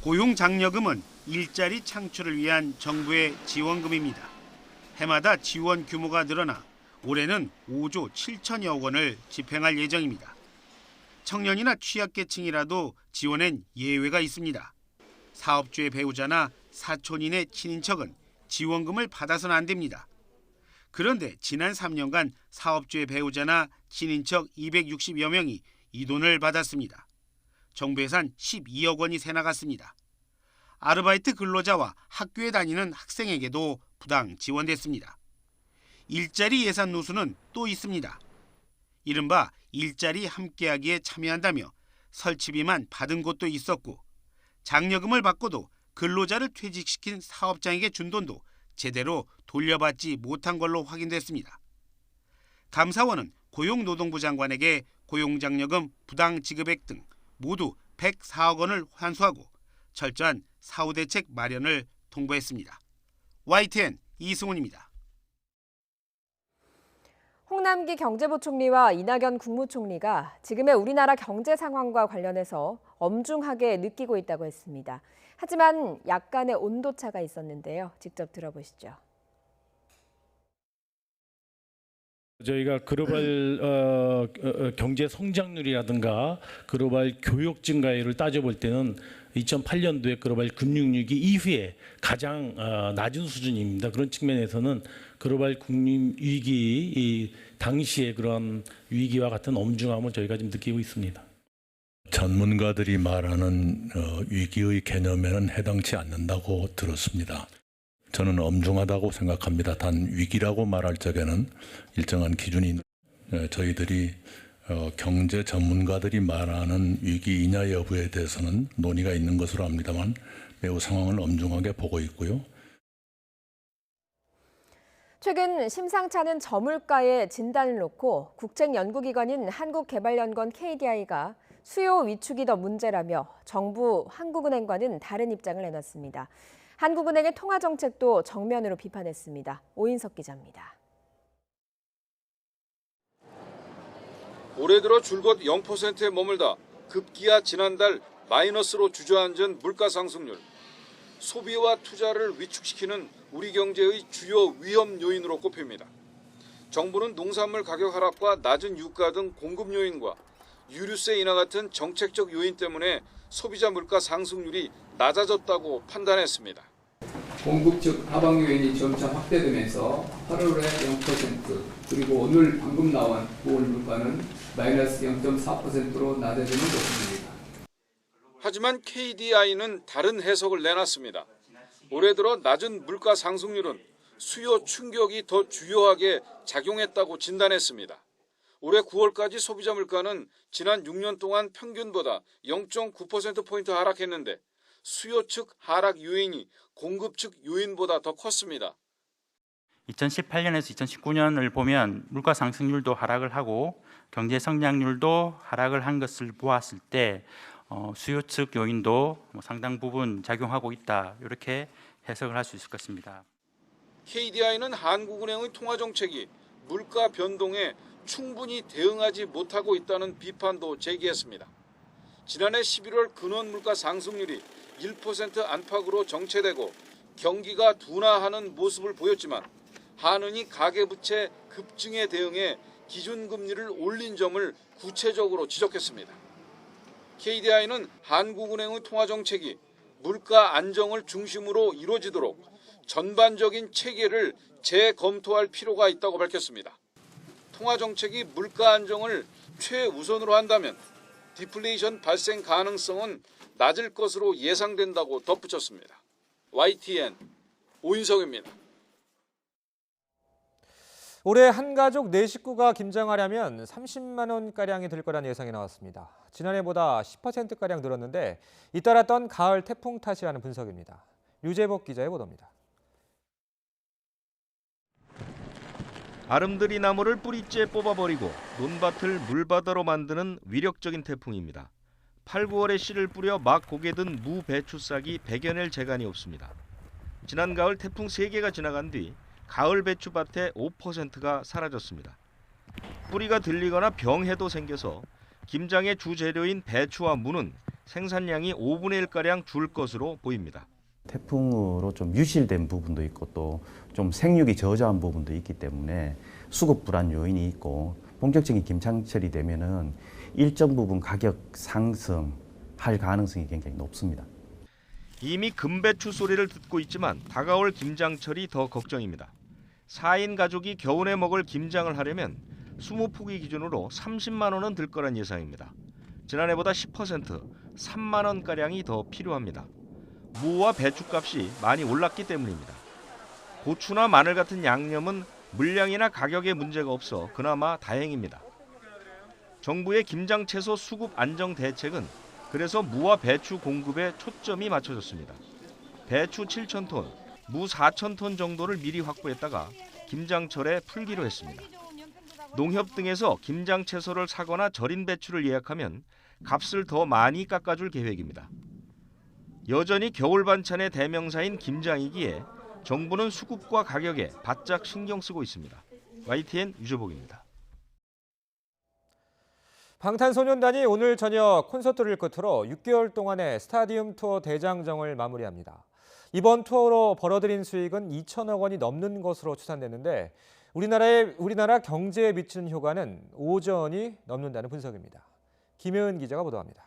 고용장려금은 일자리 창출을 위한 정부의 지원금입니다. 해마다 지원 규모가 늘어나 올해는 5조 7천여억 원을 집행할 예정입니다. 청년이나 취약계층이라도 지원엔 예외가 있습니다. 사업주의 배우자나 사촌인의 친인척은 지원금을 받아서는 안 됩니다. 그런데 지난 3년간 사업주의 배우자나 친인척 260여 명이 이 돈을 받았습니다. 정부 예산 12억 원이 새 나갔습니다. 아르바이트 근로자와 학교에 다니는 학생에게도 부당 지원됐습니다. 일자리 예산 누수는 또 있습니다. 이른바 일자리 함께하기에 참여한다며 설치비만 받은 곳도 있었고 장려금을 받고도 근로자를 퇴직시킨 사업장에게 준 돈도 제대로 돌려받지 못한 걸로 확인됐습니다. 감사원은 고용노동부 장관에게 고용장려금 부당 지급액 등 모두 104억 원을 환수하고 철저한 사후 대책 마련을 통보했습니다. YTN 이승훈입니다. 홍남기 경제부총리와 이낙연 국무총리가 지금의 우리나라 경제 상황과 관련해서 엄중하게 느끼고 있다고 했습니다. 하지만 약간의 온도차가 있었는데요. 직접 들어보시죠. 저희가 글로벌 경제 성장률이라든가 글로벌 교육 증가율을 따져볼 때는 2008년도에 글로벌 금융위기 이후에 가장 낮은 수준입니다. 그런 측면에서는 글로벌 금융위기 당시의 그런 위기와 같은 엄중함을 저희가 지금 느끼고 있습니다. 전문가들이 말하는 위기의 개념에는 해당치 않는다고 들었습니다. 저는 엄중하다고 생각합니다. 단 위기라고 말할 적에는 일정한 기준이 저희들이 경제 전문가들이 말하는 위기이냐 여부에 대해서는 논의가 있는 것으로 압니다만 매우 상황을 엄중하게 보고 있고요. 최근 심상치 않은 저물가의 진단을 놓고 국책연구기관인 한국개발연구원 KDI가 수요 위축이 더 문제라며 정부, 한국은행과는 다른 입장을 내놨습니다. 한국은행의 통화정책도 정면으로 비판했습니다. 오인석 기자입니다. 올해 들어 줄곧 0%에 머물다 급기야 지난달 마이너스로 주저앉은 물가 상승률. 소비와 투자를 위축시키는 우리 경제의 주요 위험 요인으로 꼽힙니다. 정부는 농산물 가격 하락과 낮은 유가 등 공급 요인과 유류세 인하 같은 정책적 요인 때문에 소비자 물가 상승률이 낮아졌다고 판단했습니다. 공급 즉 하방 요인이 점차 확대되면서 8월에 0% 그리고 오늘 방금 나온 9월 물가는 마이너스 0.4%로 낮아지는 모습입니다. 하지만 KDI는 다른 해석을 내놨습니다. 올해 들어 낮은 물가 상승률은 수요 충격이 더 주요하게 작용했다고 진단했습니다. 올해 9월까지 소비자 물가는 지난 6년 동안 평균보다 0.9%포인트 하락했는데 수요 측 하락 요인이 공급 측 요인보다 더 컸습니다. 2018년에서 2019년을 보면 물가 상승률도 하락을 하고 경제 성장률도 하락을 한 것을 보았을 때 수요 측 요인도 상당 부분 작용하고 있다. 이렇게 해석을 할 수 있을 것입니다. KDI는 한국은행의 통화정책이 물가 변동에 충분히 대응하지 못하고 있다는 비판도 제기했습니다. 지난해 11월 근원 물가 상승률이 1% 안팎으로 정체되고 경기가 둔화하는 모습을 보였지만 한은이 가계부채 급증에 대응해 기준금리를 올린 점을 구체적으로 지적했습니다. KDI는 한국은행의 통화정책이 물가 안정을 중심으로 이루어지도록 전반적인 체계를 재검토할 필요가 있다고 밝혔습니다. 통화정책이 물가 안정을 최우선으로 한다면 디플레이션 발생 가능성은 낮을 것으로 예상된다고 덧붙였습니다. YTN 오인석입니다. 올해 한 가족 4식구가 김장하려면 30만 원가량이 들 거란 예상이 나왔습니다. 지난해보다 10%가량 늘었는데 잇따랐던 가을 태풍 탓이라는 분석입니다. 류재복 기자의 보도입니다. 아름드리 나무를 뿌리째 뽑아버리고 논밭을 물바다로 만드는 위력적인 태풍입니다. 8, 9월에 씨를 뿌려 막 고개 든 무, 배추 싹이 베겨낼 재간이 없습니다. 지난 가을 태풍 3개가 지나간 뒤 가을 배추밭의 5%가 사라졌습니다. 뿌리가 들리거나 병해도 생겨서 김장의 주재료인 배추와 무는 생산량이 5분의 1가량 줄 것으로 보입니다. 태풍으로 좀 유실된 부분도 있고 또 좀 생육이 저조한 부분도 있기 때문에 수급 불안 요인이 있고 본격적인 김장철이 되면은 일정 부분 가격 상승할 가능성이 굉장히 높습니다. 이미 금배추 소리를 듣고 있지만 다가올 김장철이 더 걱정입니다. 4인 가족이 겨우내 먹을 김장을 하려면 20포기 기준으로 30만 원은 들 거란 예상입니다. 지난해보다 10%, 3만 원가량이 더 필요합니다. 무와 배추값이 많이 올랐기 때문입니다. 고추나 마늘 같은 양념은 물량이나 가격에 문제가 없어 그나마 다행입니다. 정부의 김장 채소 수급 안정 대책은 그래서 무와 배추 공급에 초점이 맞춰졌습니다. 배추 7,000톤, 무 4,000톤 정도를 미리 확보했다가 김장철에 풀기로 했습니다. 농협 등에서 김장 채소를 사거나 절인 배추를 예약하면 값을 더 많이 깎아줄 계획입니다. 여전히 겨울 반찬의 대명사인 김장이기에 정부는 수급과 가격에 바짝 신경 쓰고 있습니다. YTN 유재복입니다. 방탄소년단이 오늘 저녁 콘서트를 끝으로 6개월 동안의 스타디움 투어 대장정을 마무리합니다. 이번 투어로 벌어들인 수익은 2천억 원이 넘는 것으로 추산됐는데 우리나라 경제에 미치는 효과는 5조 원이 넘는다는 분석입니다. 김효은 기자가 보도합니다.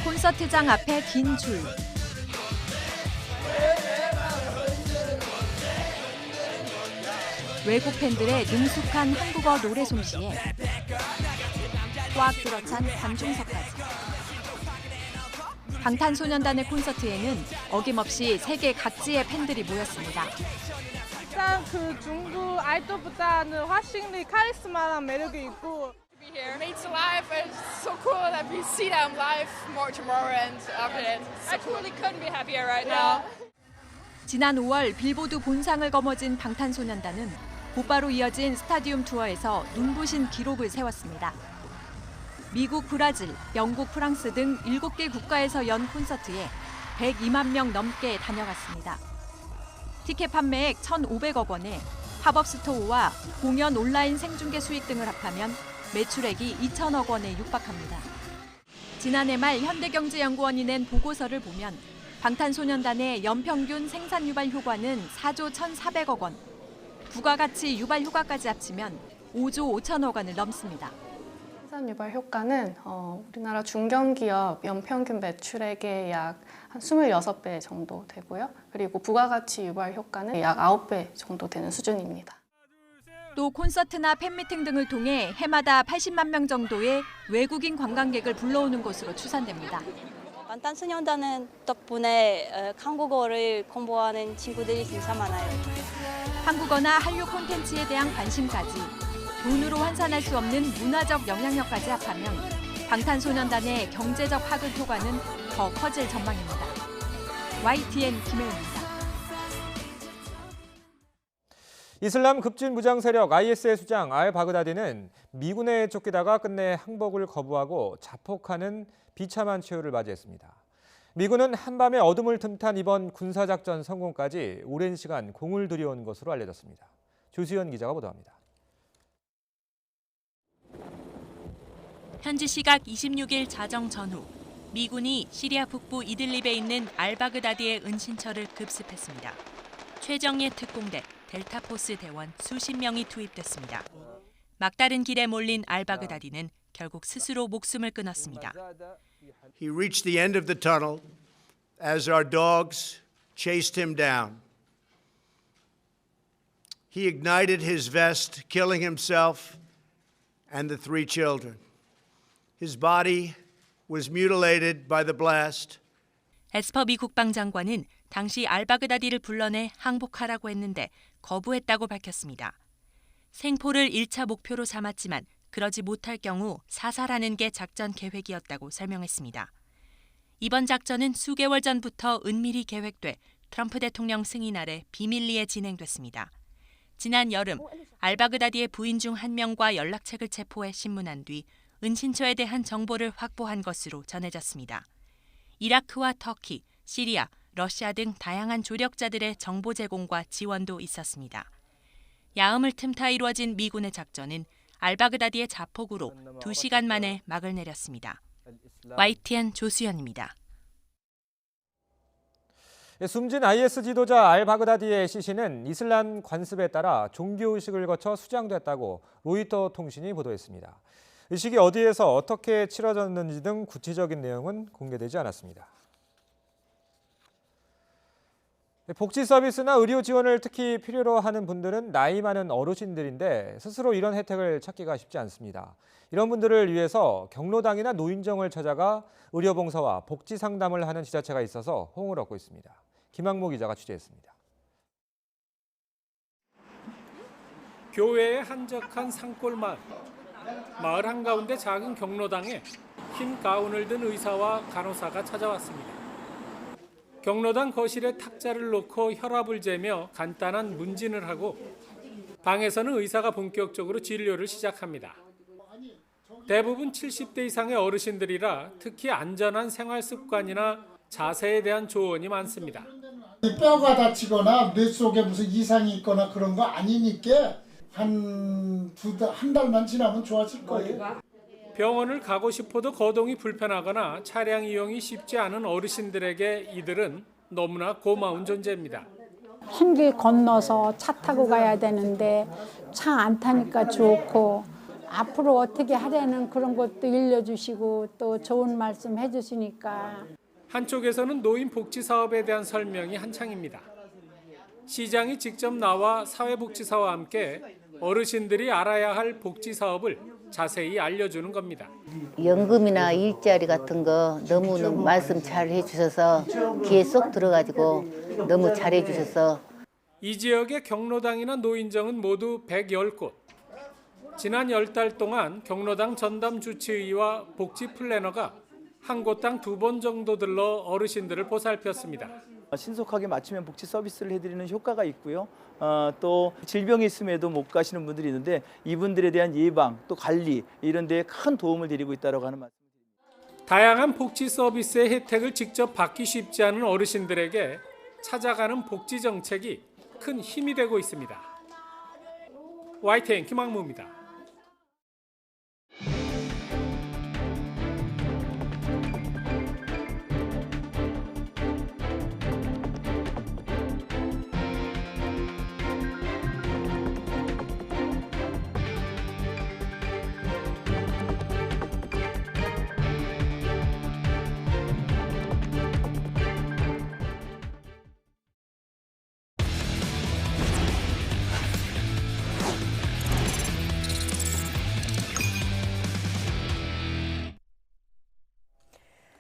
콘서트장 앞에 긴 줄. 외국 팬들의 능숙한 한국어 노래 솜씨에 꽉 들어찬 관중석까지. 방탄소년단의 콘서트에는 어김없이 세계 각지의 팬들이 모였습니다. 일단 그 중국 아이돌보다는 훨씬 카리스마랑 매력이 있고. Here. Mates alive, it's so cool that we see them live more tomorrow and after it. I truly couldn't be happier right now. 지난 5월 빌보드 본상을 거머쥔 방탄소년단은 곧바로 이어진 스타디움 투어에서 눈부신 기록을 세웠습니다. 미국, 브라질, 영국, 프랑스 등 7개 국가에서 연 콘서트에 102만 명 넘게 다녀갔습니다. 티켓 판매액 1,500억 원에 팝업 스토어와 공연 온라인 생중계 수익 등을 합하면 매출액이 2천억 원에 육박합니다. 지난해 말 현대경제연구원이 낸 보고서를 보면 방탄소년단의 연평균 생산 유발 효과는 4조 1,400억 원, 부가가치 유발 효과까지 합치면 5조 5천억 원을 넘습니다. 생산 유발 효과는 우리나라 중견기업 연평균 매출액의 약 한 26배 정도 되고요. 그리고 부가가치 유발 효과는 약 9배 정도 되는 수준입니다. 또 콘서트나 팬미팅 등을 통해 해마다 80만 명 정도의 외국인 관광객을 불러오는 것으로 추산됩니다. 방탄소년단 덕분에 한국어를 공부하는 친구들이 진짜 많아요. 한국어나 한류 콘텐츠에 대한 관심까지 돈으로 환산할 수 없는 문화적 영향력까지 합하면 방탄소년단의 경제적 파급 효과는 더 커질 전망입니다. YTN 김혜은입니다. 이슬람 급진 무장 세력 IS의 수장 알바그다디는 미군에 쫓기다가 끝내 항복을 거부하고 자폭하는 비참한 최후를 맞이했습니다. 미군은 한밤의 어둠을 틈탄 이번 군사작전 성공까지 오랜 시간 공을 들여온 것으로 알려졌습니다. 조수연 기자가 보도합니다. 현지 시각 26일 자정 전후 미군이 시리아 북부 이들립에 있는 알바그다디의 은신처를 급습했습니다. 최정예 특공대, 델타포스 대원 수십 명이 투입됐습니다. 막다른 길에 몰린 알바그다디는 결국 스스로 목숨을 끊었습니다. He reached the end of the tunnel as our dogs chased him down. He ignited his vest, killing himself and the 3 children. His body was mutilated by the blast. 에스퍼비 국방장관은 당시 알바그다디를 불러내 항복하라고 했는데 거부했다고 밝혔습니다. 생포를 1차 목표로 삼았지만 그러지 못할 경우 사살하는 게 작전 계획이었다고 설명했습니다. 이번 작전은 수개월 전부터 은밀히 계획돼 트럼프 대통령 승인 아래 비밀리에 진행됐습니다. 지난 여름 알바그다디의 부인 중 한 명과 연락책을 체포해 신문한 뒤 은신처에 대한 정보를 확보한 것으로 전해졌습니다. 이라크와 터키, 시리아, 러시아 등 다양한 조력자들의 정보 제공과 지원도 있었습니다. 야음을 틈타 이루어진 미군의 작전은 알바그다디의 자폭으로 2시간 만에 막을 내렸습니다. YTN 조수연입니다. 숨진 IS 지도자 알바그다디의 시신은 이슬람 관습에 따라 종교의식을 거쳐 수장됐다고 로이터 통신이 보도했습니다. 의식이 어디에서 어떻게 치러졌는지 등 구체적인 내용은 공개되지 않았습니다. 복지 서비스나 의료 지원을 특히 필요로 하는 분들은 나이 많은 어르신들인데 스스로 이런 혜택을 찾기가 쉽지 않습니다. 이런 분들을 위해서 경로당이나 노인정을 찾아가 의료봉사와 복지 상담을 하는 지자체가 있어서 호응을 얻고 있습니다. 김학모 기자가 취재했습니다. 교외에 한적한 산골마을. 마을 한가운데 작은 경로당에 흰 가운을 든 의사와 간호사가 찾아왔습니다. 경로당 거실에 탁자를 놓고 혈압을 재며 간단한 문진을 하고 방에서는 의사가 본격적으로 진료를 시작합니다. 대부분 70대 이상의 어르신들이라 특히 안전한 생활 습관이나 자세에 대한 조언이 많습니다. 뼈가 다치거나 뇌 속에 무슨 이상이 있거나 그런 거 아니니까 한 달만 지나면 좋아질 거예요. 병원을 가고 싶어도 거동이 불편하거나 차량 이용이 쉽지 않은 어르신들에게 이들은 너무나 고마운 존재입니다. 흰길 건너서 차 타고 가야 되는데 차 안 타니까 좋고 앞으로 어떻게 하려는 그런 것도 일러주시고 또 좋은 말씀 해주시니까. 한쪽에서는 노인 복지 사업에 대한 설명이 한창입니다. 시장이 직접 나와 사회복지사와 함께 어르신들이 알아야 할 복지 사업을 자세히 알려주는 겁니다. 연금이나 일자리 같은 거 너무 말씀 잘 해주셔서 귀에 쏙 들어가지고 너무 잘해 주셔서. 이 지역의 경로당이나 노인정은 모두 110곳. 지난 10달 동안 경로당 전담 주치의와 복지 플래너가 한 곳당 2번 정도 들러 어르신들을 보살폈습니다. 신속하게 맞춤형 복지 서비스를 해드리는 효과가 있고요. 또 질병이 있음에도 못 가시는 분들이 있는데 이분들에 대한 예방 또 관리 이런 데에 큰 도움을 드리고 있다고 하는 말씀드립니다. 다양한 복지 서비스의 혜택을 직접 받기 쉽지 않은 어르신들에게 찾아가는 복지 정책이 큰 힘이 되고 있습니다. YTN 김학무입니다.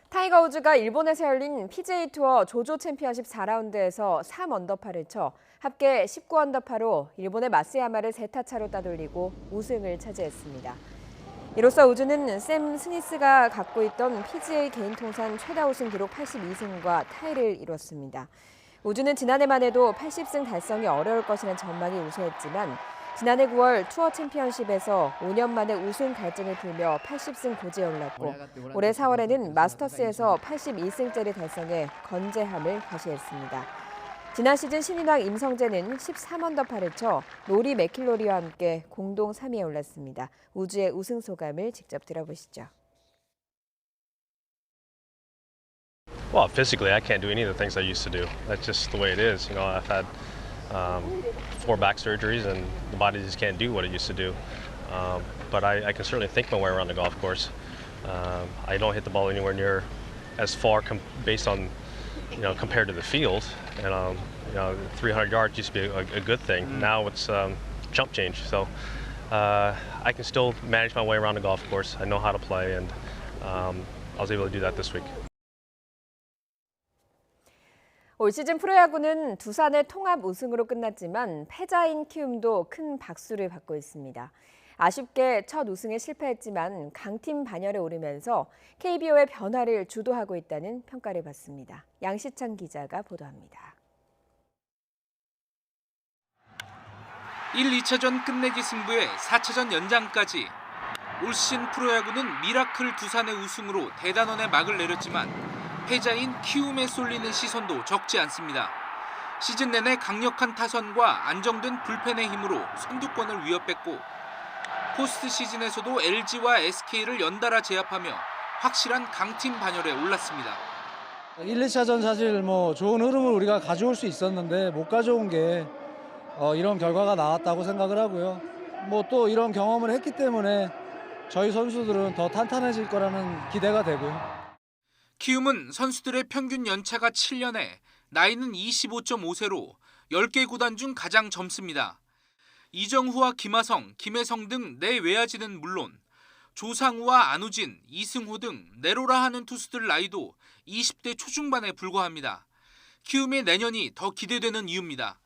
타이거 우즈가 일본에서 열린 PGA 투어 조조 챔피언십 4라운드에서 3언더파를 쳐 합계 19언더파로 일본의 마스야마를 3타 차로 따돌리고 우승을 차지했습니다. 이로써 우즈는 샘 스니스가 갖고 있던 PGA 개인 통산 최다 우승 기록 82승과 타이를 이뤘습니다. 우즈는 지난해만 해도 80승 달성이 어려울 것이라는 전망이 우세했지만 지난해 9월 투어 챔피언십에서 5년 만에 우승 갈증을 풀며 80승 고지에 올랐고 올해 4월에는 마스터스에서 82승째를 달성해 건재함을 과시했습니다. 지난 시즌 신인왕 임성재는 13언더파를 쳐 로리 맥킬로리와 함께 공동 3위에 올랐습니다. 우즈의 우승 소감을 직접 들어보시죠. Well, physically, I can't do any of the things I used to do. That's just the way it is. You know, I've had 4 back surgeries, and the body just can't do what it used to do. But I can certainly think my way around the golf course. I don't hit the ball anywhere near as far based on, compared to the field. And 300 yards used to be a good thing. Now it's jump change. So I can still manage my way around the golf course. I know how to play, and I was able to do that this week. 올 시즌 프로야구는 두산의 통합 우승으로 끝났지만 패자인 키움도 큰 박수를 받고 있습니다. 아쉽게 첫 우승에 실패했지만 강팀 반열에 오르면서 KBO의 변화를 주도하고 있다는 평가를 받습니다. 양시찬 기자가 보도합니다. 1, 2차전 끝내기 승부에 4차전 연장까지 올 시즌 프로야구는 미라클 두산의 우승으로 대단원의 막을 내렸지만 패자인 키움에 쏠리는 시선도 적지 않습니다. 시즌 내내 강력한 타선과 안정된 불펜의 힘으로 선두권을 위협했고 포스트 시즌에서도 LG와 SK를 연달아 제압하며 확실한 강팀 반열에 올랐습니다. 1, 2차전 사실 좋은 흐름을 우리가 가져올 수 있었는데 못 가져온 게 이런 결과가 나왔다고 생각을 하고요. 또 이런 경험을 했기 때문에 저희 선수들은 더 탄탄해질 거라는 기대가 되고요. 키움은 선수들의 평균 연차가 7년에 나이는 25.5세로 10개 구단 중 가장 젊습니다. 이정후와 김하성, 김혜성 등 내외야지는 물론 조상우와 안우진, 이승호 등 내로라 하는 투수들 나이도 20대 초중반에 불과합니다. 키움의 내년이 더 기대되는 이유입니다.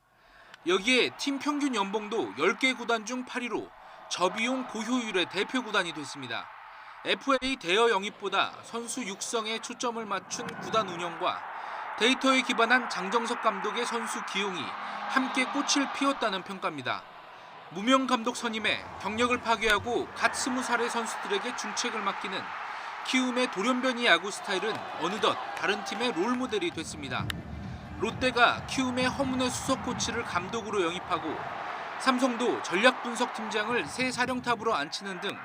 여기에 팀 평균 연봉도 10개 구단 중 8위로 저비용 고효율의 대표 구단이 됐습니다. FA 대여 영입보다 선수 육성에 초점을 맞춘 구단 운영과 데이터에 기반한 장정석 감독의 선수 기용이 함께 꽃을 피웠다는 평가입니다. 무명 감독 선임에 경력을 파괴하고 갓 20살의 선수들에게 중책을 맡기는 키움의 돌연변이 야구 스타일은 어느덧 다른 팀의 롤모델이 됐습니다. 롯데가 키움의 허문의 수석 코치를 감독으로 영입하고 삼성도 전략 분석 팀장을 새 사령탑으로 앉히는 등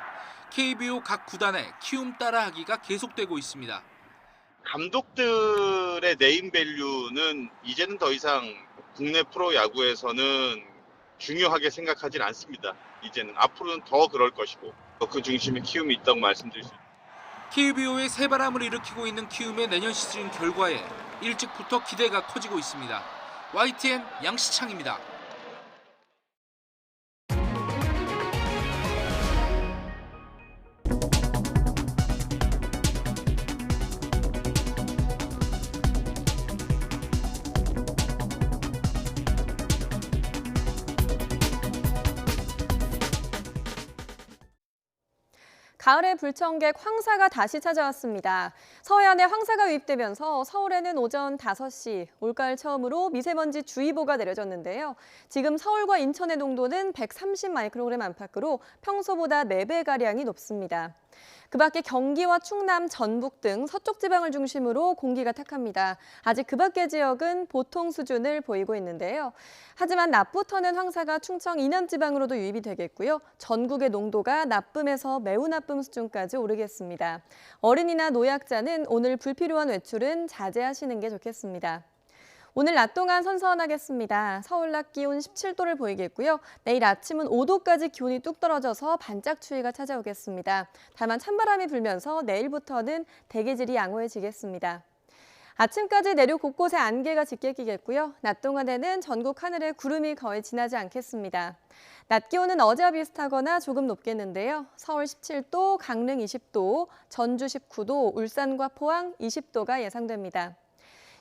KBO 각 구단의 키움 따라하기가 계속되고 있습니다. 감독들의 네임밸류는 이제는 더 이상 국내 프로야구에서는 중요하게 생각하진 않습니다. 이제는 앞으로는 더 그럴 것이고 그 중심에 키움이 있다고 말씀드릴 수 있습니다. KBO에 새바람을 일으키고 있는 키움의 내년 시즌 결과에 일찍부터 기대가 커지고 있습니다. YTN 양시창입니다. 가을의 불청객 황사가 다시 찾아왔습니다. 서해안에 황사가 유입되면서 서울에는 오전 5시 올가을 처음으로 미세먼지 주의보가 내려졌는데요. 지금 서울과 인천의 농도는 130 마이크로그램 안팎으로 평소보다 4배가량이 높습니다. 그 밖에 경기와 충남, 전북 등 서쪽 지방을 중심으로 공기가 탁합니다. 아직 그 밖의 지역은 보통 수준을 보이고 있는데요. 하지만 낮부터는 황사가 충청 이남 지방으로도 유입이 되겠고요. 전국의 농도가 나쁨에서 매우 나쁨 수준까지 오르겠습니다. 어린이나 노약자는 오늘 불필요한 외출은 자제하시는 게 좋겠습니다. 오늘 낮 동안 선선하겠습니다. 서울 낮 기온 17도를 보이겠고요. 내일 아침은 5도까지 기온이 뚝 떨어져서 반짝 추위가 찾아오겠습니다. 다만 찬바람이 불면서 내일부터는 대기질이 양호해지겠습니다. 아침까지 내륙 곳곳에 안개가 짙게 끼겠고요. 낮 동안에는 전국 하늘에 구름이 거의 지나지 않겠습니다. 낮 기온은 어제와 비슷하거나 조금 높겠는데요. 서울 17도, 강릉 20도, 전주 19도, 울산과 포항 20도가 예상됩니다.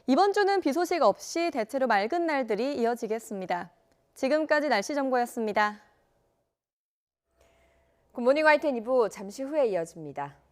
이번 주는 비 소식 없이 대체로 맑은 날들이 이어지겠습니다. 지금까지 날씨 정보였습니다. 굿모닝 YTN 2부 잠시 후에 이어집니다.